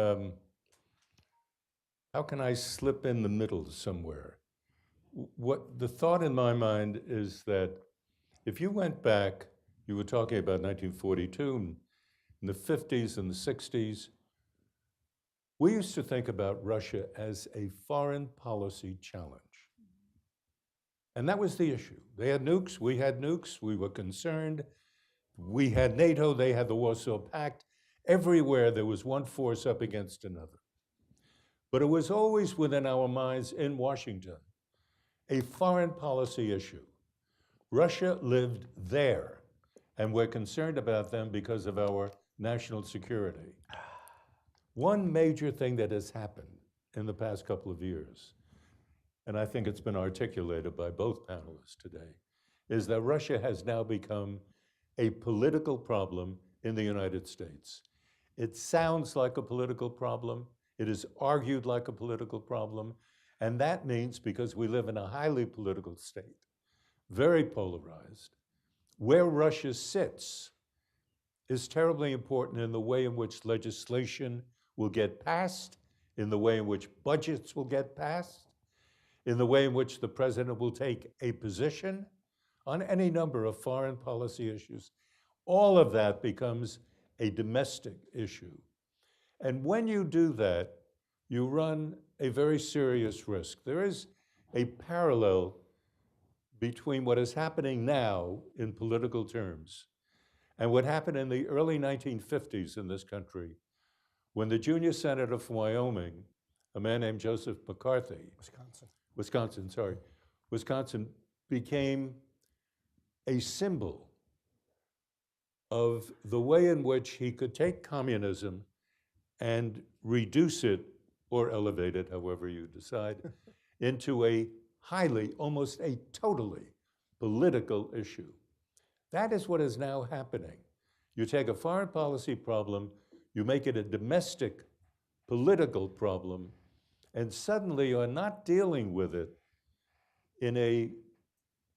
I slip in the middle somewhere? What the thought in my mind is that if you went back, you were talking about 1942, and in the 50s and the 60s, we used to think about Russia as a foreign policy challenge. And that was the issue. They had nukes, we had nukes, we were concerned. We had NATO, they had the Warsaw Pact. Everywhere there was one force up against another. But it was always within our minds in Washington, a foreign policy issue. Russia lived there, and we're concerned about them because of our national security. One major thing that has happened in the past couple of years, and I think it's been articulated by both panelists today, is that Russia has now become a political problem in the United States. It sounds like a political problem. It is argued like a political problem. And that means, because we live in a highly political state, very polarized, where Russia sits is terribly important in the way in which legislation will get passed, in the way in which budgets will get passed, in the way in which the president will take a position on any number of foreign policy issues. All of that becomes a domestic issue. And when you do that, you run a very serious risk. There is a parallel between what is happening now in political terms and what happened in the early 1950s in this country when the junior senator from Wyoming, a man named Joseph McCarthy, Wisconsin became a symbol of the way in which he could take communism and reduce it or elevate it, however you decide, into a highly, almost a totally political issue. That is what is now happening. You take a foreign policy problem, you make it a domestic political problem, and suddenly you're not dealing with it in a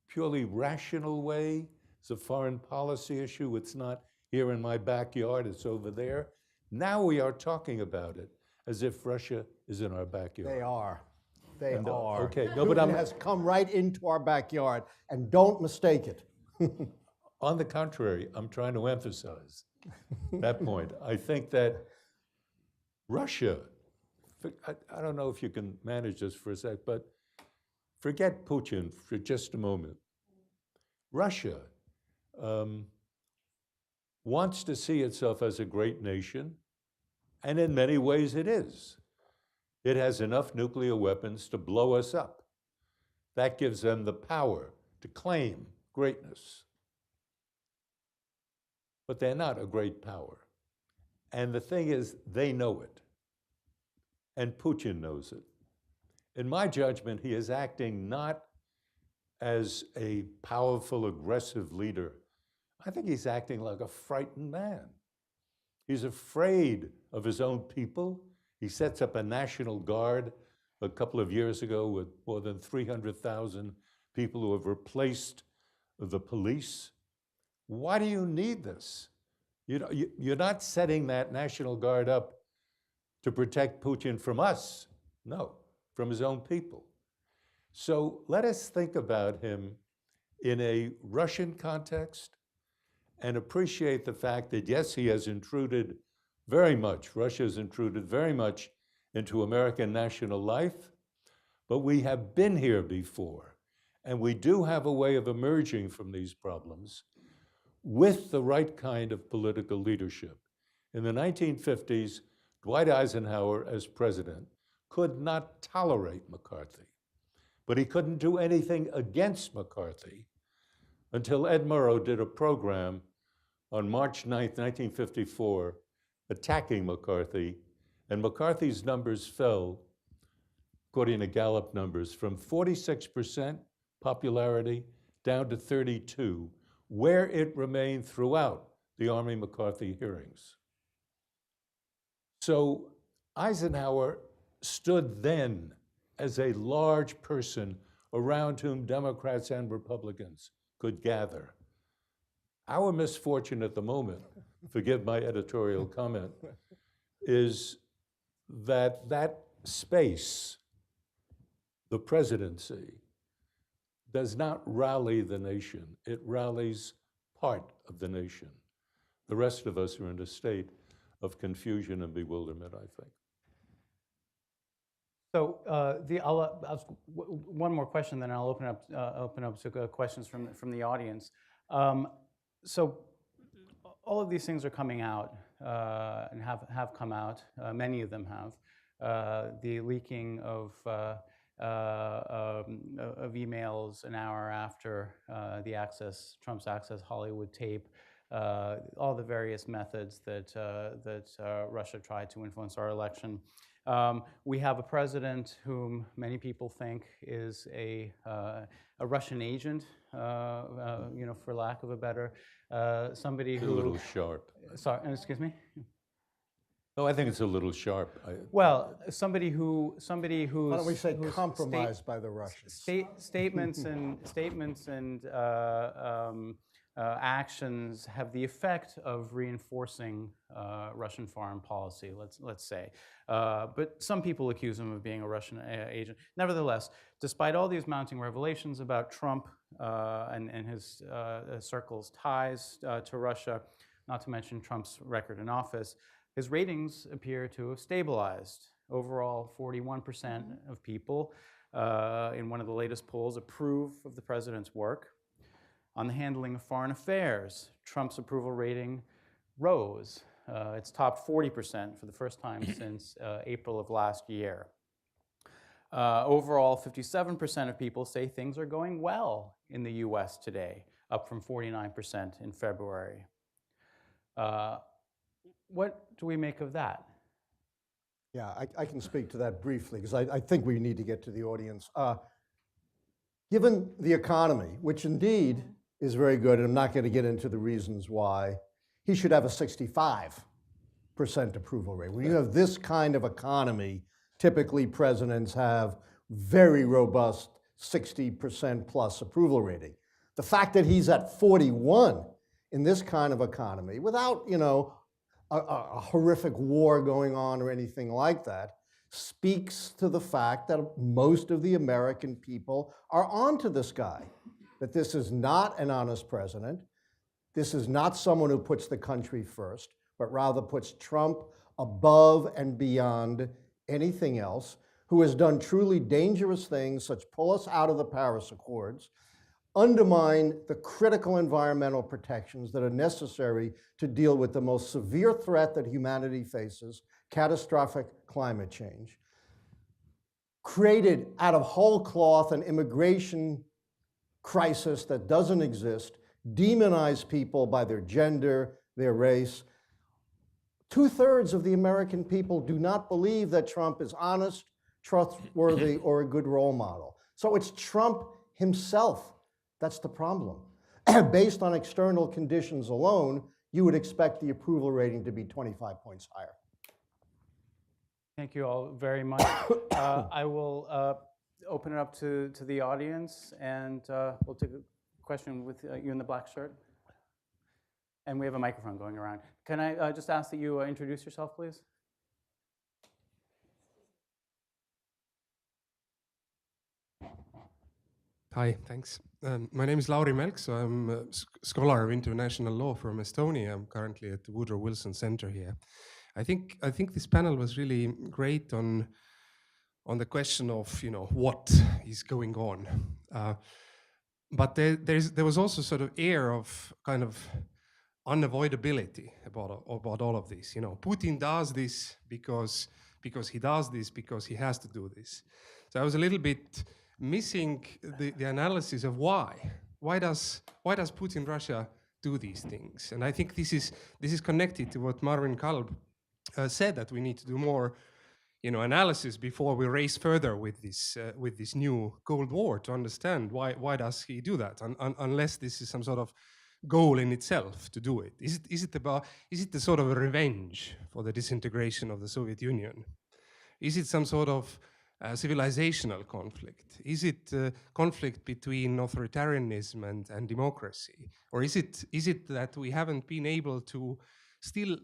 purely rational way. It's a foreign policy issue. It's not here in my backyard, it's over there. Now we are talking about it as if Russia is in our backyard. They are. They are. Okay, no, but Putin has come right into our backyard, and don't mistake it. On the contrary, I'm trying to emphasize that point. I think that Russia, I don't know if you can manage this for a sec, but forget Putin for just a moment. Russia wants to see itself as a great nation, and in many ways it is. It has enough nuclear weapons to blow us up. That gives them the power to claim greatness. But they're not a great power. And the thing is, they know it. And Putin knows it. In my judgment, he is acting not as a powerful, aggressive leader. I think he's acting like a frightened man. He's afraid of his own people. He sets up a National Guard a couple of years ago with more than 300,000 people who have replaced the police. Why do you need this? You're not setting that National Guard up to protect Putin from us. No, from his own people. So let us think about him in a Russian context and appreciate the fact that, yes, he has intruded very much, Russia has intruded very much into American national life, but we have been here before, and we do have a way of emerging from these problems with the right kind of political leadership. In the 1950s, Dwight Eisenhower, as president, could not tolerate McCarthy, but he couldn't do anything against McCarthy until Ed Murrow did a program on March 9th, 1954, attacking McCarthy, and McCarthy's numbers fell, according to Gallup numbers, from 46% popularity down to 32%, where it remained throughout the Army-McCarthy hearings. So Eisenhower stood then as a large person around whom Democrats and Republicans could gather. Our misfortune at the moment, forgive my editorial comment, is that that space, the presidency, does not rally the nation. It rallies part of the nation. The rest of us are in a state of confusion and bewilderment, I think. So I'll ask one more question, then I'll open up to questions from the audience. So all of these things are coming out and have come out. Many of them have. The leaking of emails an hour after Trump's Access Hollywood tape. All the various methods that Russia tried to influence our election. We have a president whom many people think is a Russian agent, for lack of a better, somebody It's who. a little sharp. Sorry, excuse me. No, I think it's a little sharp. Well, somebody who's. Why don't we say whose compromised by the Russians? Statements and actions have the effect of reinforcing Russian foreign policy, let's say. But some people accuse him of being a Russian agent. Nevertheless, despite all these mounting revelations about Trump and his circle's ties to Russia, not to mention Trump's record in office, his ratings appear to have stabilized. Overall, 41% of people in one of the latest polls approve of the president's work. On the handling of foreign affairs, Trump's approval rating rose. It's topped 40% for the first time since April of last year. Overall, 57% of people say things are going well in the US today, up from 49% in February. What do we make of that? Yeah, I can speak to that briefly because I think we need to get to the audience. Given the economy, which indeed is very good, and I'm not going to get into the reasons why, he should have a 65% approval rate. When you have this kind of economy, typically presidents have very robust 60% plus approval rating. The fact that he's at 41 in this kind of economy, without, a horrific war going on or anything like that, speaks to the fact that most of the American people are onto this guy, that this is not an honest president. This is not someone who puts the country first, but rather puts Trump above and beyond anything else, who has done truly dangerous things, such pull us out of the Paris Accords, undermine the critical environmental protections that are necessary to deal with the most severe threat that humanity faces, catastrophic climate change, created out of whole cloth an immigration crisis that doesn't exist, demonize people by their gender, their race. 2/3 of the American people do not believe that Trump is honest, trustworthy, or a good role model. So it's Trump himself. That's the problem. Based on external conditions alone, you would expect the approval rating to be 25 points higher. Thank you all very much. I will open it up to the audience, and we'll take a question with you in the black shirt. And we have a microphone going around. Can I just ask that you introduce yourself, please? Hi, thanks. My name is Lauri Melkso. I'm a scholar of international law from Estonia. I'm currently at the Woodrow Wilson Center here. I think this panel was really great on the question of what is going on, but there was also sort of air of kind of unavoidability about all of this. Putin does this because he does this because he has to do this. So I was a little bit missing the analysis of why. Why does Putin Russia do these things? And I think this is connected to what Marvin Kalb said, that we need to do more analysis before we race further with this new Cold War to understand why does he do that, unless this is some sort of goal in itself to do it. Is it the sort of a revenge for the disintegration of the Soviet Union? Is it some sort of civilizational conflict? Is it conflict between authoritarianism and democracy? Or is it that we haven't been able to still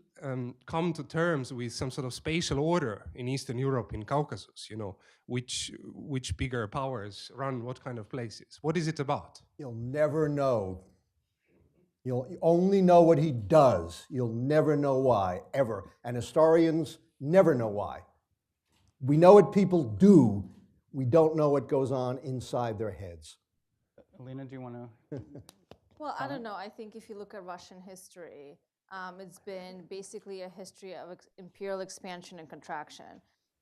come to terms with some sort of spatial order in Eastern Europe, in Caucasus, which bigger powers run what kind of places? What is it about? You'll never know. You'll only know what he does. You'll never know why, ever. And historians never know why. We know what people do. We don't know what goes on inside their heads. Alina, do you want to? Well, I don't know. I think if you look at Russian history, it's been basically a history of imperial expansion and contraction.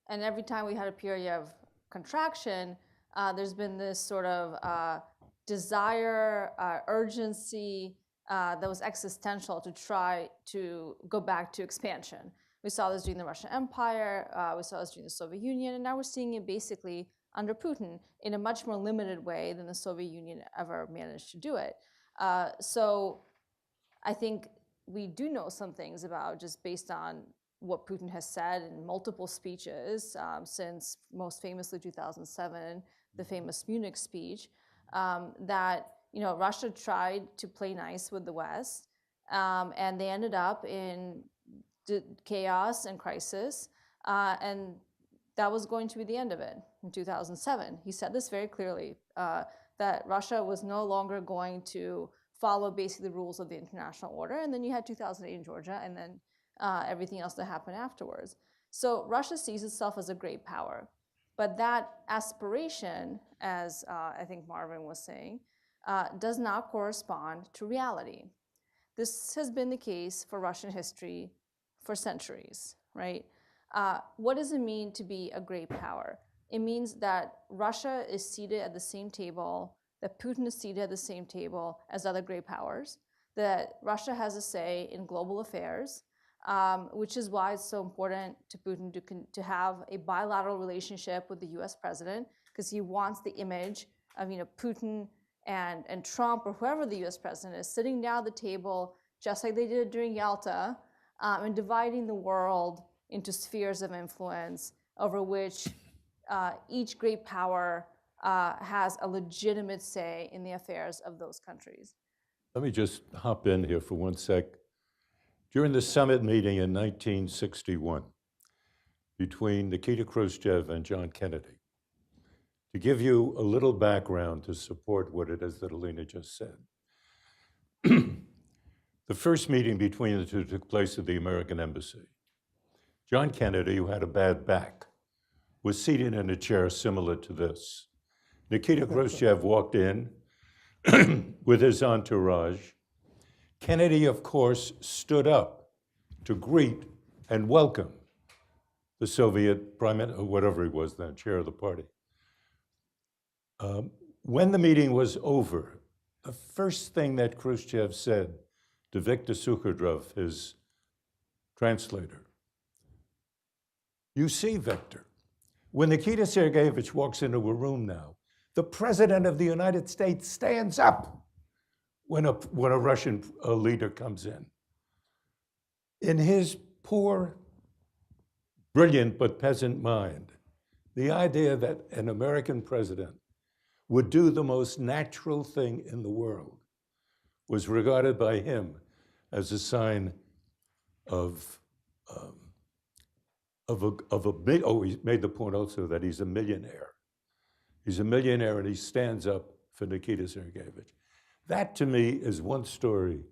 And every time we had a period of contraction, there's been this sort of desire, urgency that was existential to try to go back to expansion. We saw this during the Russian Empire, we saw this during the Soviet Union, and now we're seeing it basically under Putin in a much more limited way than the Soviet Union ever managed to do it. So I think we do know some things about, just based on what Putin has said in multiple speeches since most famously 2007, the famous Munich speech, that Russia tried to play nice with the West, and they ended up in chaos and crisis, and that was going to be the end of it in 2007. He said this very clearly, that Russia was no longer going to follow basically the rules of the international order, and then you had 2008 in Georgia, and then everything else that happened afterwards. So Russia sees itself as a great power, but that aspiration, as I think Marvin was saying, does not correspond to reality. This has been the case for Russian history for centuries, right? What does it mean to be a great power? It means that Russia is seated at the same table, that Putin is seated at the same table as other great powers, that Russia has a say in global affairs, which is why it's so important to Putin to have a bilateral relationship with the US president, because he wants the image of Putin and Trump or whoever the US president is sitting down at the table, just like they did during Yalta, and dividing the world into spheres of influence over which each great power has a legitimate say in the affairs of those countries. Let me just hop in here for 1 sec. During the summit meeting in 1961 between Nikita Khrushchev and John Kennedy, to give you a little background to support what it is that Alina just said. The first meeting between the two took place at the American Embassy. John Kennedy, who had a bad back, was seated in a chair similar to this. Nikita Khrushchev walked in with his entourage. Kennedy, of course, stood up to greet and welcome the Soviet prime minister, or whatever he was then, chair of the party. When the meeting was over, the first thing that Khrushchev said to Viktor Sukhadrov, his translator, "You see, Viktor, when Nikita Sergeyevich walks into a room now, the President of the United States stands up when a Russian leader comes in." In his poor, brilliant but peasant mind, the idea that an American president would do the most natural thing in the world was regarded by him as a sign of he made the point also that he's a millionaire. He's a millionaire and he stands up for Nikita Sergeyevich. That to me is one story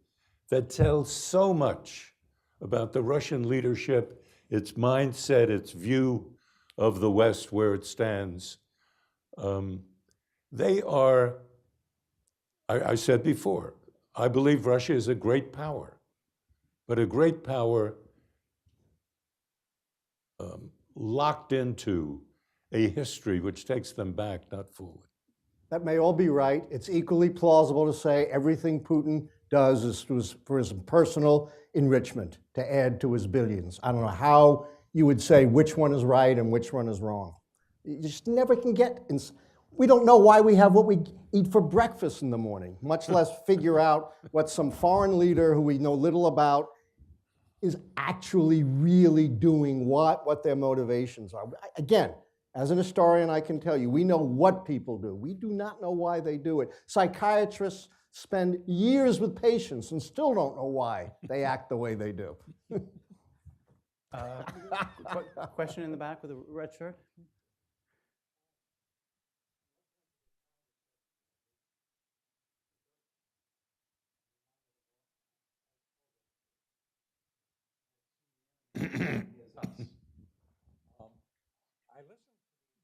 that tells so much about the Russian leadership, its mindset, its view of the West, where it stands. They are, I said before, I believe Russia is a great power, but a great power locked into a history which takes them back, not forward. That may all be right. It's equally plausible to say everything Putin does is for his personal enrichment, to add to his billions. I don't know how you would say which one is right and which one is wrong. You just never can get. We don't know why we have what we eat for breakfast in the morning, much less figure out what some foreign leader who we know little about is actually really doing, what their motivations are. Again, As an historian, I can tell you, we know what people do. We do not know why they do it. Psychiatrists spend years with patients and still don't know why they act the way they do. Question in the back with a red shirt.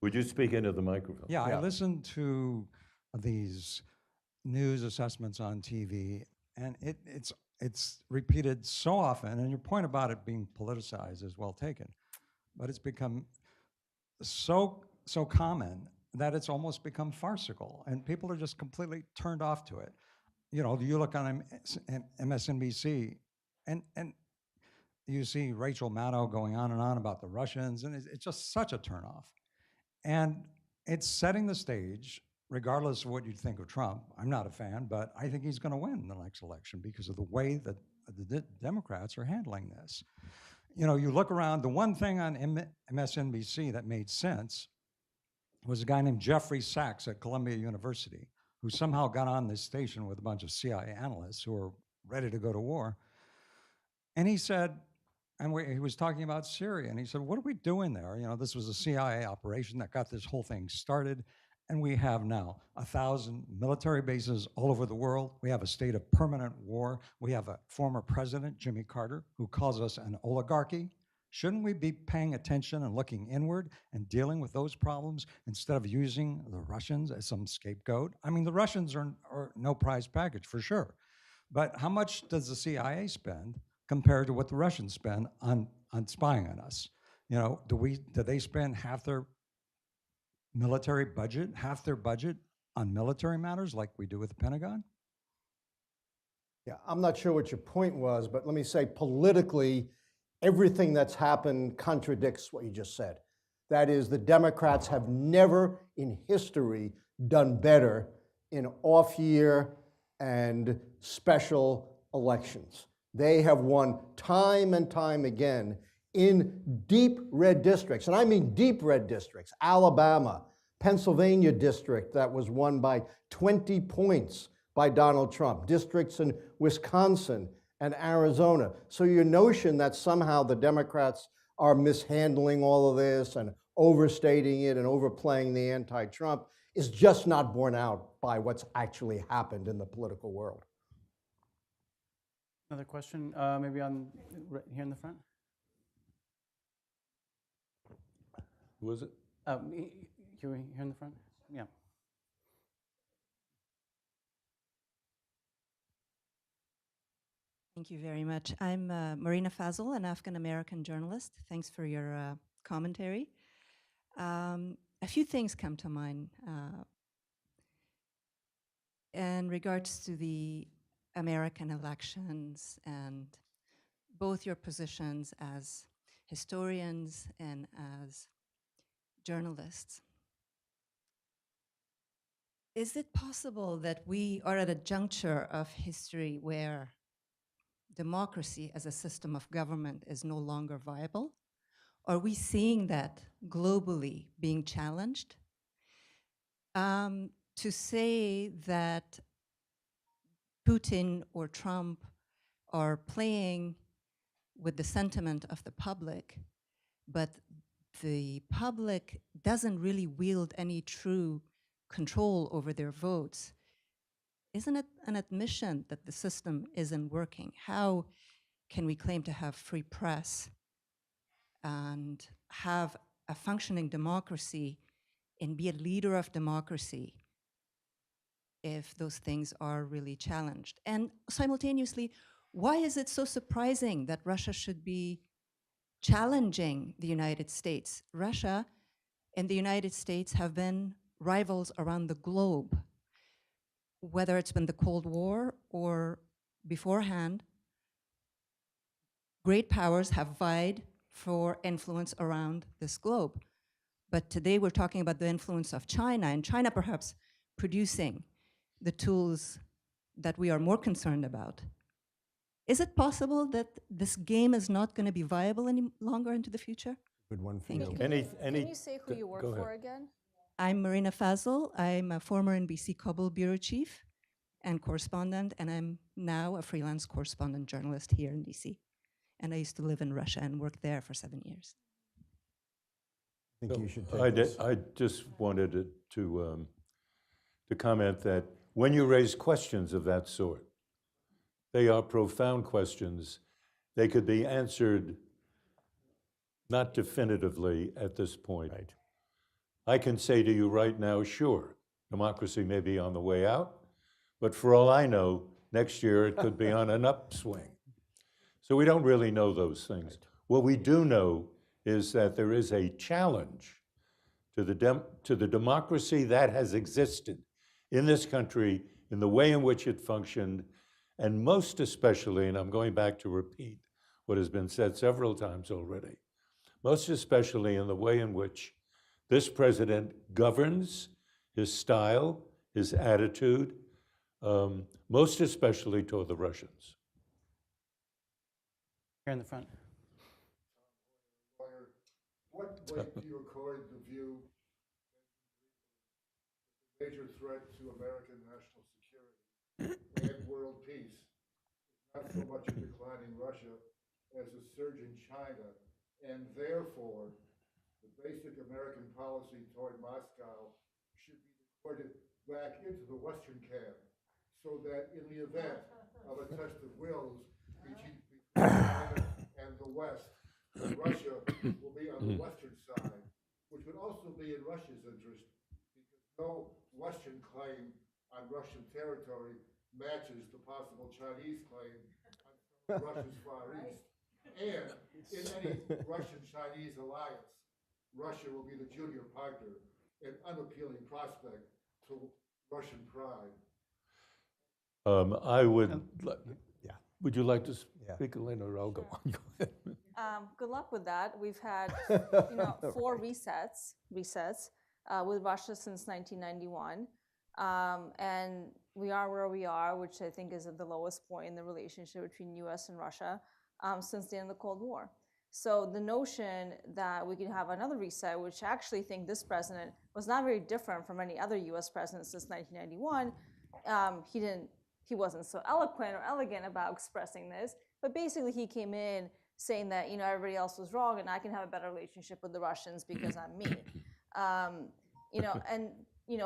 Would you speak into the microphone? Yeah, I listened to these news assessments on TV, and it's repeated so often. And your point about it being politicized is well taken, but it's become so common that it's almost become farcical, and people are just completely turned off to it. You know, you look on MSNBC, and you see Rachel Maddow going on and on about the Russians, and it's just such a turnoff. And it's setting the stage, regardless of what you think of Trump. I'm not a fan, but I think he's going to win the next election because of the way that the Democrats are handling this. You know, you look around, the one thing on MSNBC that made sense was a guy named Jeffrey Sachs at Columbia University, who somehow got on this station with a bunch of CIA analysts who were ready to go to war. And he said, and he was talking about Syria, and he said, what are we doing there? You know, this was a CIA operation that got this whole thing started, and we have now 1,000 military bases all over the world. We have a state of permanent war. We have a former president, Jimmy Carter, who calls us an oligarchy. Shouldn't we be paying attention and looking inward and dealing with those problems instead of using the Russians as some scapegoat? I mean, the Russians are no prize package for sure, but how much does the CIA spend compared to what the Russians spend on spying on us? You know, do they spend half their military budget, half their budget on military matters like we do with the Pentagon? Yeah, I'm not sure what your point was, but let me say politically, everything that's happened contradicts what you just said. That is, the Democrats have never in history done better in off-year and special elections. They have won time and time again in deep red districts, and I mean deep red districts. Alabama, Pennsylvania district that was won by 20 points by Donald Trump, districts in Wisconsin and Arizona. So your notion that somehow the Democrats are mishandling all of this and overstating it and overplaying the anti-Trump is just not borne out by what's actually happened in the political world. Another question, maybe on right here in the front. Who was it? Here in the front. Yeah. Thank you very much. I'm Marina Fazl, an Afghan-American journalist. Thanks for your commentary. A few things come to mind in regards to the American elections and both your positions as historians and as journalists. Is it possible that we are at a juncture of history where democracy as a system of government is no longer viable? Are we seeing that globally being challenged? To say that Putin or Trump are playing with the sentiment of the public, but the public doesn't really wield any true control over their votes, isn't it an admission that the system isn't working? How can we claim to have free press and have a functioning democracy and be a leader of democracy if those things are really challenged? And simultaneously, why is it so surprising that Russia should be challenging the United States? Russia and the United States have been rivals around the globe, whether it's been the Cold War or beforehand. Great powers have vied for influence around this globe. But today we're talking about the influence of China, and China perhaps producing the tools that we are more concerned about. Is it possible that this game is not going to be viable any longer into the future? Good one for Thank you. you. Can you say who you work go for ahead. again? I'm Marina Fazl. I'm a former NBC Kabul bureau chief and correspondent, and I'm now a freelance correspondent journalist here in DC. And I used to live in Russia and work there for 7 years. I think you should I take this. I just wanted to comment that when you raise questions of that sort, they are profound questions. They could be answered not definitively at this point. Right. I can say to you right now, sure, democracy may be on the way out, but for all I know, next year it could be on an upswing. So we don't really know those things. What we do know is that there is a challenge to the democracy that has existed in this country, in the way in which it functioned, and most especially, and I'm going back to repeat what has been said several times already, most especially in the way in which this president governs, his style, his attitude, most especially toward the Russians. Here in the front. Lawyer, what weight do you accord the view that the major threat to American national security and world peace is not so much a declining Russia as a surge in China, and therefore the basic American policy toward Moscow should be deported back into the Western camp, so that in the event of a test of wills between China and the West, Russia will be on the Western side, which would also be in Russia's interest, because no Western claim on Russian territory matches the possible Chinese claim on some of Russia's Far East. And in any Russian-Chinese alliance, Russia will be the junior partner, an unappealing prospect to Russian pride. I would, Yeah. would you like to Yeah. speak, Alina, or I'll go on? Go ahead. Good luck with that. We've had 4 resets with Russia since 1991. And we are where we are, which I think is at the lowest point in the relationship between US and Russia since the end of the Cold War. So the notion that we could have another reset, which I actually think this president was not very different from any other US president since 1991. He wasn't so eloquent or elegant about expressing this, but basically he came in saying that everybody else was wrong and I can have a better relationship with the Russians because I'm me.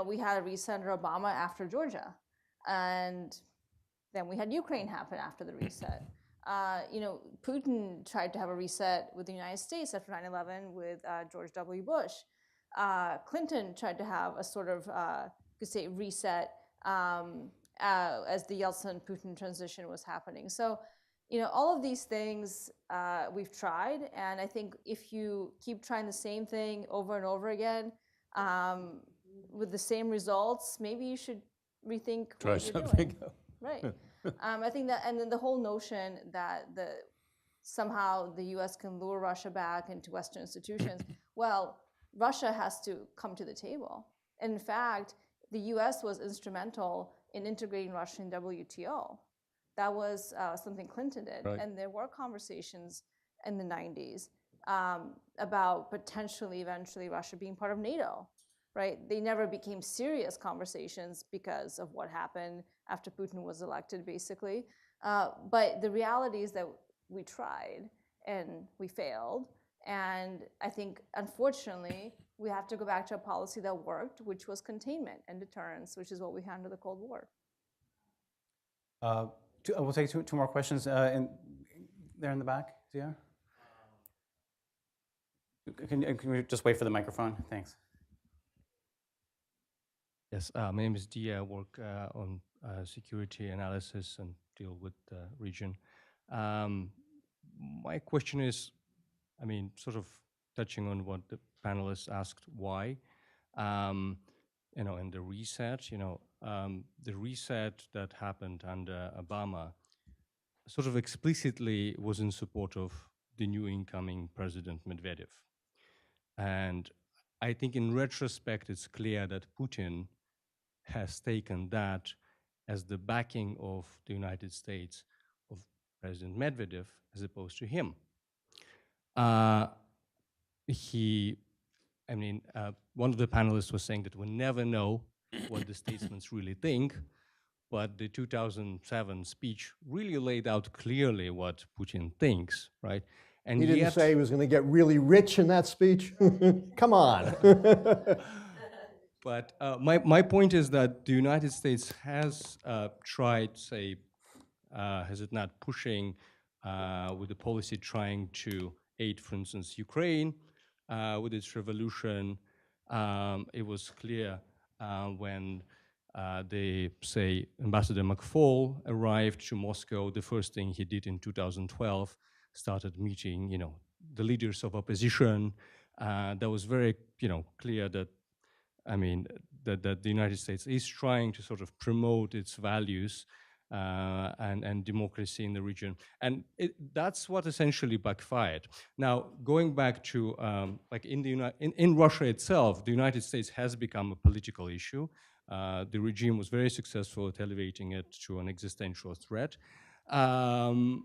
We had a reset under Obama after Georgia, and then we had Ukraine happen after the reset. Putin tried to have a reset with the United States after 9/11 with George W. Bush. Clinton tried to have a sort of, reset as the Yeltsin-Putin transition was happening. So, all of these things we've tried, and I think if you keep trying the same thing over and over again with the same results, maybe you should rethink Try what you're something doing. else. Right. I think that, and then the whole notion that somehow the U.S. can lure Russia back into Western institutions. Well, Russia has to come to the table. And in fact, the U.S. was instrumental in integrating Russia in WTO. That was something Clinton did. Right. And there were conversations in the 90s about potentially, eventually, Russia being part of NATO. Right? They never became serious conversations because of what happened after Putin was elected, basically. But the reality is that we tried and we failed. And I think, unfortunately, we have to go back to a policy that worked, which was containment and deterrence, which is what we had under the Cold War. We'll take two more questions. There in the back, Zia? Can we just wait for the microphone? Thanks. Yes, my name is Dia. I work on security analysis and deal with the region. My question is, sort of touching on what the panelists asked, why? In the reset, the reset that happened under Obama sort of explicitly was in support of the new incoming President Medvedev. And I think in retrospect, it's clear that Putin has taken that as the backing of the United States of President Medvedev as opposed to him. one of the panelists was saying that we never know what the statesmen really think, but the 2007 speech really laid out clearly what Putin thinks, right? And He didn't yet, say he was going to get really rich in that speech. Come on. but my point is that the United States has tried, say, has it not pushing with the policy trying to aid, for instance, Ukraine with its revolution. It was clear when the, say, Ambassador McFaul arrived to Moscow, the first thing he did in 2012, started meeting, the leaders of opposition. That was very, clear that, that the United States is trying to sort of promote its values and democracy in the region. And that's what essentially backfired. Now, going back to, like in Russia itself, the United States has become a political issue. The regime was very successful at elevating it to an existential threat. The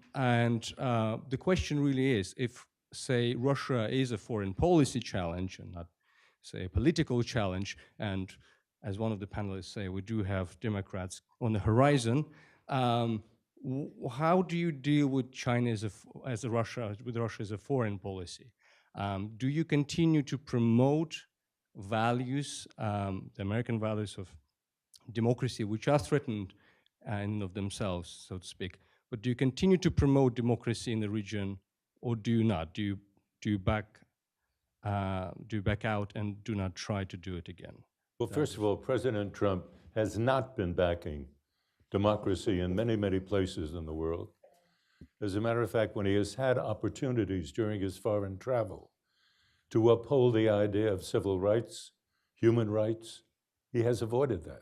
question really is, if, say, Russia is a foreign policy challenge and not, say, a political challenge, and as one of the panelists say, we do have Democrats on the horizon, how do you deal with China as Russia as a foreign policy? Do you continue to promote values, the American values of democracy, which are threatened in of themselves, so to speak? But do you continue to promote democracy in the region, or do you not? Do you back out and do not try to do it again? Well, first of all, President Trump has not been backing democracy in many, many places in the world. As a matter of fact, when he has had opportunities during his foreign travel to uphold the idea of civil rights, human rights, he has avoided that.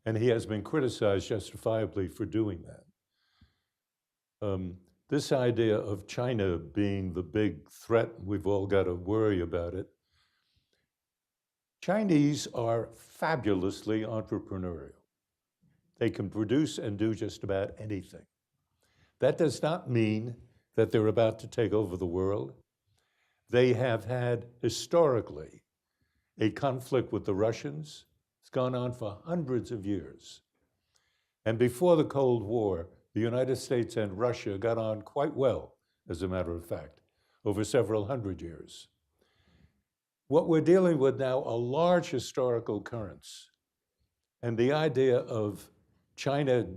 And he has been criticized justifiably for doing that. This idea of China being the big threat, we've all got to worry about it. Chinese are fabulously entrepreneurial. They can produce and do just about anything. That does not mean that they're about to take over the world. They have had historically a conflict with the Russians. It's gone on for hundreds of years. And before the Cold War, the United States and Russia got on quite well, as a matter of fact, over several hundred years. What we're dealing with now are large historical currents. And the idea of China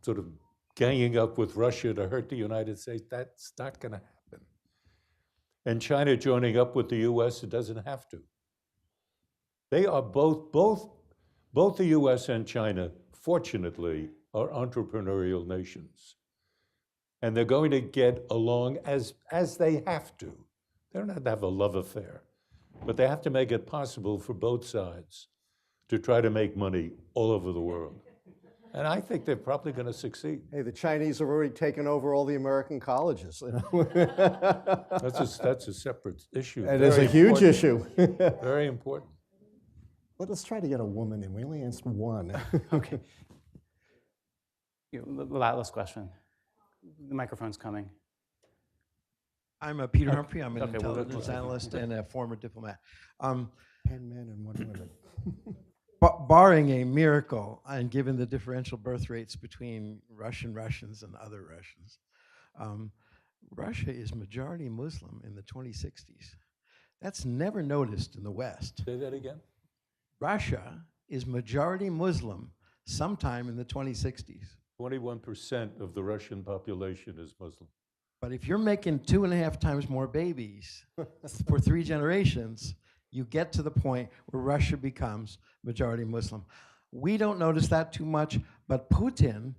sort of ganging up with Russia to hurt the United States, that's not going to happen. And China joining up with the US, it doesn't have to. They are both the US and China, fortunately, are entrepreneurial nations. And they're going to get along as they have to. They don't have to have a love affair, but they have to make it possible for both sides to try to make money all over the world. And I think they're probably going to succeed. Hey, the Chinese have already taken over all the American colleges. You know? That's a separate issue. It is a huge issue. Very important. Let us try to get a woman in. We only asked one. Okay. The last question. The microphone's coming. I'm Peter Humphrey. I'm an Okay, we'll intelligence analyst and a former diplomat. 10 men and 1 woman. Barring a miracle, and given the differential birth rates between Russians and other Russians, Russia is majority Muslim in the 2060s. That's never noticed in the West. Say that again? Russia is majority Muslim sometime in the 2060s. 21% of the Russian population is Muslim. But if you're making 2.5 times more babies for 3 generations, you get to the point where Russia becomes majority Muslim. We don't notice that too much, but Putin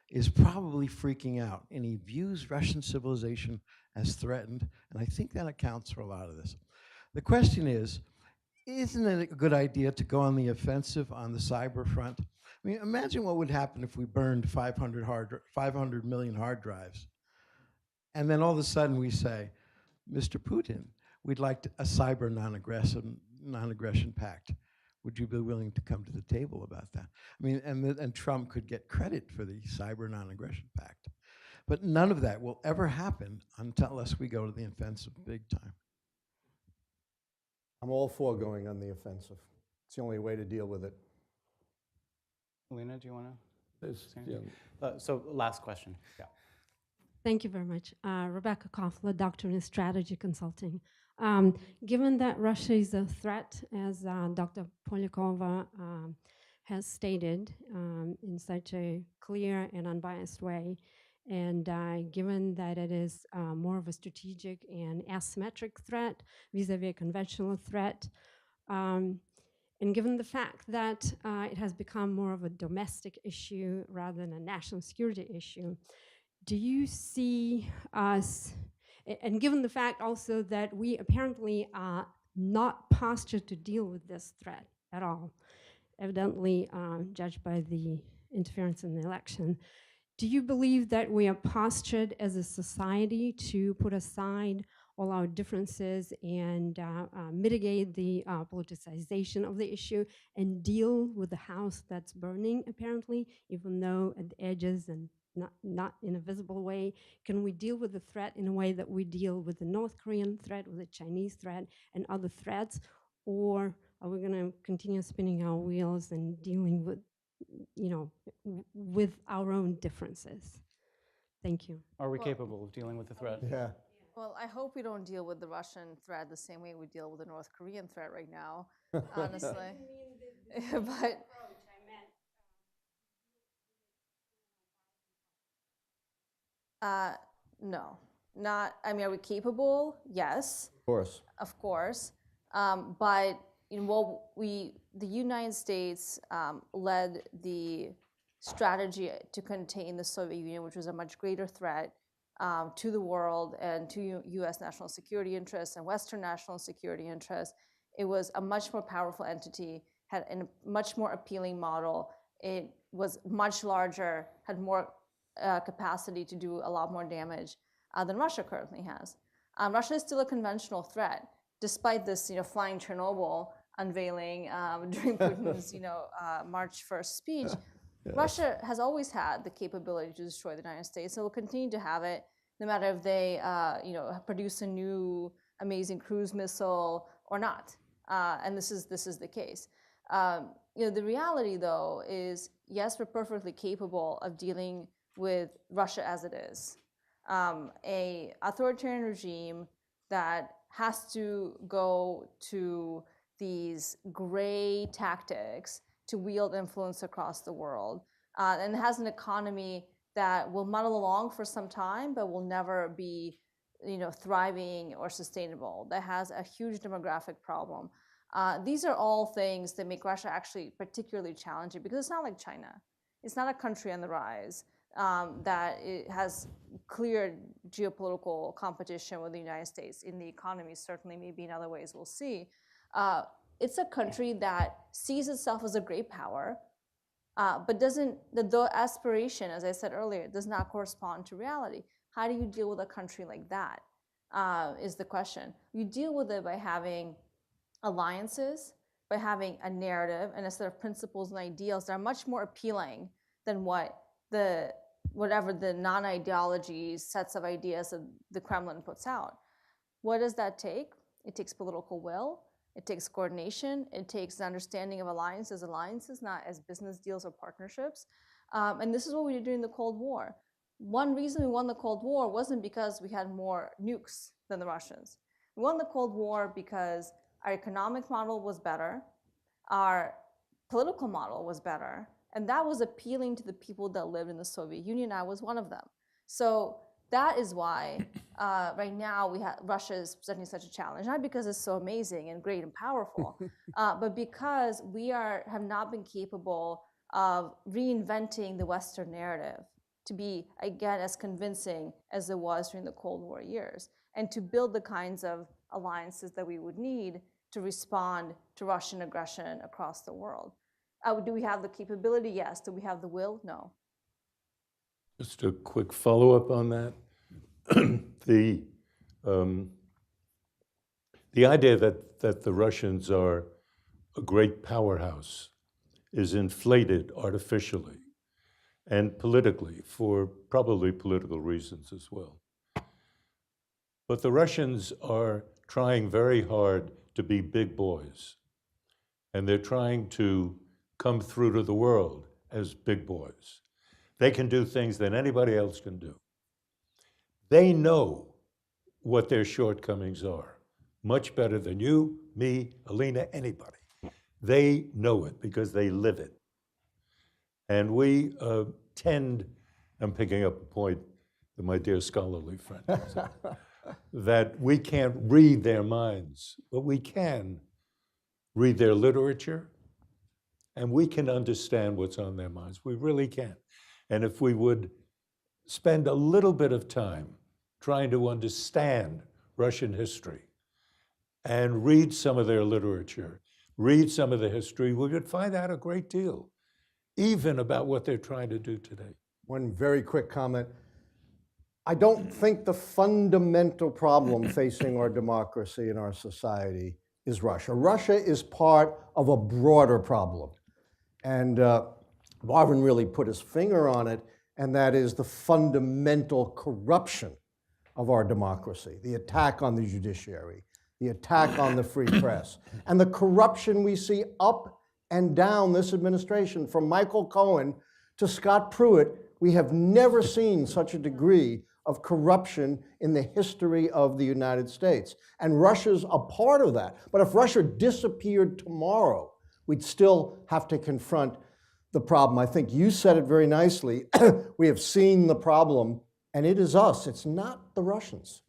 is probably freaking out, and he views Russian civilization as threatened, and I think that accounts for a lot of this. The question is, isn't it a good idea to go on the offensive on the cyber front? I mean, imagine what would happen if we burned 500 million hard drives. And then all of a sudden we say, Mr. Putin, we'd like a cyber non-aggression pact. Would you be willing to come to the table about that? I mean, and Trump could get credit for the cyber non-aggression pact. But none of that will ever happen unless we go to the offensive big time. I'm all for going on the offensive. It's the only way to deal with it. Alina, do you want to say anything? Yeah. So last question. Yeah. Thank you very much. Rebecca Koffler, Doctor in Strategy Consulting. Given that Russia is a threat, as Dr. Polyakova has stated in such a clear and unbiased way, and given that it is more of a strategic and asymmetric threat vis-a-vis a conventional threat, and given the fact that it has become more of a domestic issue rather than a national security issue, do you see us, and given the fact also that we apparently are not postured to deal with this threat at all, evidently judged by the interference in the election, do you believe that we are postured as a society to put aside all our differences and mitigate the politicization of the issue and deal with the house that's burning, apparently, even though at the edges and not in a visible way? Can we deal with the threat in a way that we deal with the North Korean threat, with the Chinese threat, and other threats? Or are we going to continue spinning our wheels and dealing with, with our own differences? Thank you. Are we capable of dealing with the threat? Yeah. Well, I hope we don't deal with the Russian threat the same way we deal with the North Korean threat right now, honestly. But no, not. I mean, are we capable? Yes, Of course. of course. But the United States led the strategy to contain the Soviet Union, which was a much greater threat to the world and to U.S. national security interests and Western national security interests. It was a much more powerful entity, had a much more appealing model. It was much larger, had more capacity to do a lot more damage than Russia currently has. Russia is still a conventional threat, despite this, flying Chernobyl unveiling during Putin's, March 1st speech. Yes. Russia has always had the capability to destroy the United States, and will continue to have it, no matter if they, produce a new amazing cruise missile or not. And this is the case. The reality, though, is yes, we're perfectly capable of dealing with Russia as it is, a authoritarian regime that has to go to these gray tactics to wield influence across the world, and has an economy that will muddle along for some time, but will never be, thriving or sustainable. That has a huge demographic problem. These are all things that make Russia actually particularly challenging, because it's not like China. It's not a country on the rise that it has clear geopolitical competition with the United States in the economy, certainly, maybe in other ways we'll see. It's a country that sees itself as a great power, but the aspiration, as I said earlier, does not correspond to reality. How do you deal with a country like that, is the question. You deal with it by having alliances, by having a narrative and a set of principles and ideals that are much more appealing than whatever the non-ideology sets of ideas that the Kremlin puts out. What does that take? It takes political will. It takes coordination. It takes the understanding of alliances, not as business deals or partnerships. And this is what we did during the Cold War. One reason we won the Cold War wasn't because we had more nukes than the Russians. We won the Cold War because our economic model was better, our political model was better, and that was appealing to the people that lived in the Soviet Union. I was one of them. So that is why right now Russia is presenting such a challenge, not because it's so amazing and great and powerful, but because we have not been capable of reinventing the Western narrative to be, again, as convincing as it was during the Cold War years, and to build the kinds of alliances that we would need to respond to Russian aggression across the world. Do we have the capability? Yes. Do we have the will? No. Just a quick follow-up on that. The idea that the Russians are a great powerhouse is inflated artificially and politically, for probably political reasons as well. But the Russians are trying very hard to be big boys. And they're trying to come through to the world as big boys. They can do things that anybody else can do. They know what their shortcomings are, much better than you, me, Alina, anybody. They know it because they live it. And we tend, I'm picking up a point that my dear scholarly friend said, that we can't read their minds, but we can read their literature, and we can understand what's on their minds. We really can. And if we would spend a little bit of time trying to understand Russian history and read some of their literature, read some of the history, we would find out a great deal, even about what they're trying to do today. One very quick comment. I don't think the fundamental problem facing our democracy and our society is Russia. Russia is part of a broader problem. And Marvin really put his finger on it, and that is the fundamental corruption of our democracy, the attack on the judiciary, the attack on the free press, and the corruption we see up and down this administration, from Michael Cohen to Scott Pruitt. We have never seen such a degree of corruption in the history of the United States. And Russia's a part of that. But if Russia disappeared tomorrow, we'd still have to confront the problem. I think you said it very nicely. We have seen the problem, and it is us. It's not the Russians.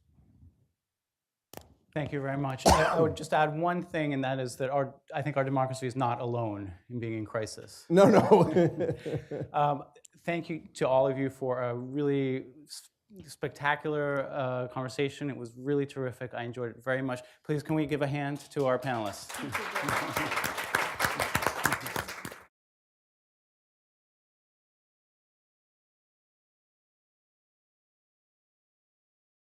Thank you very much. I would just add one thing, and that is that I think our democracy is not alone in being in crisis. No, no. Thank you to all of you for a really spectacular conversation. It was really terrific. I enjoyed it very much. Please, can we give a hand to our panelists?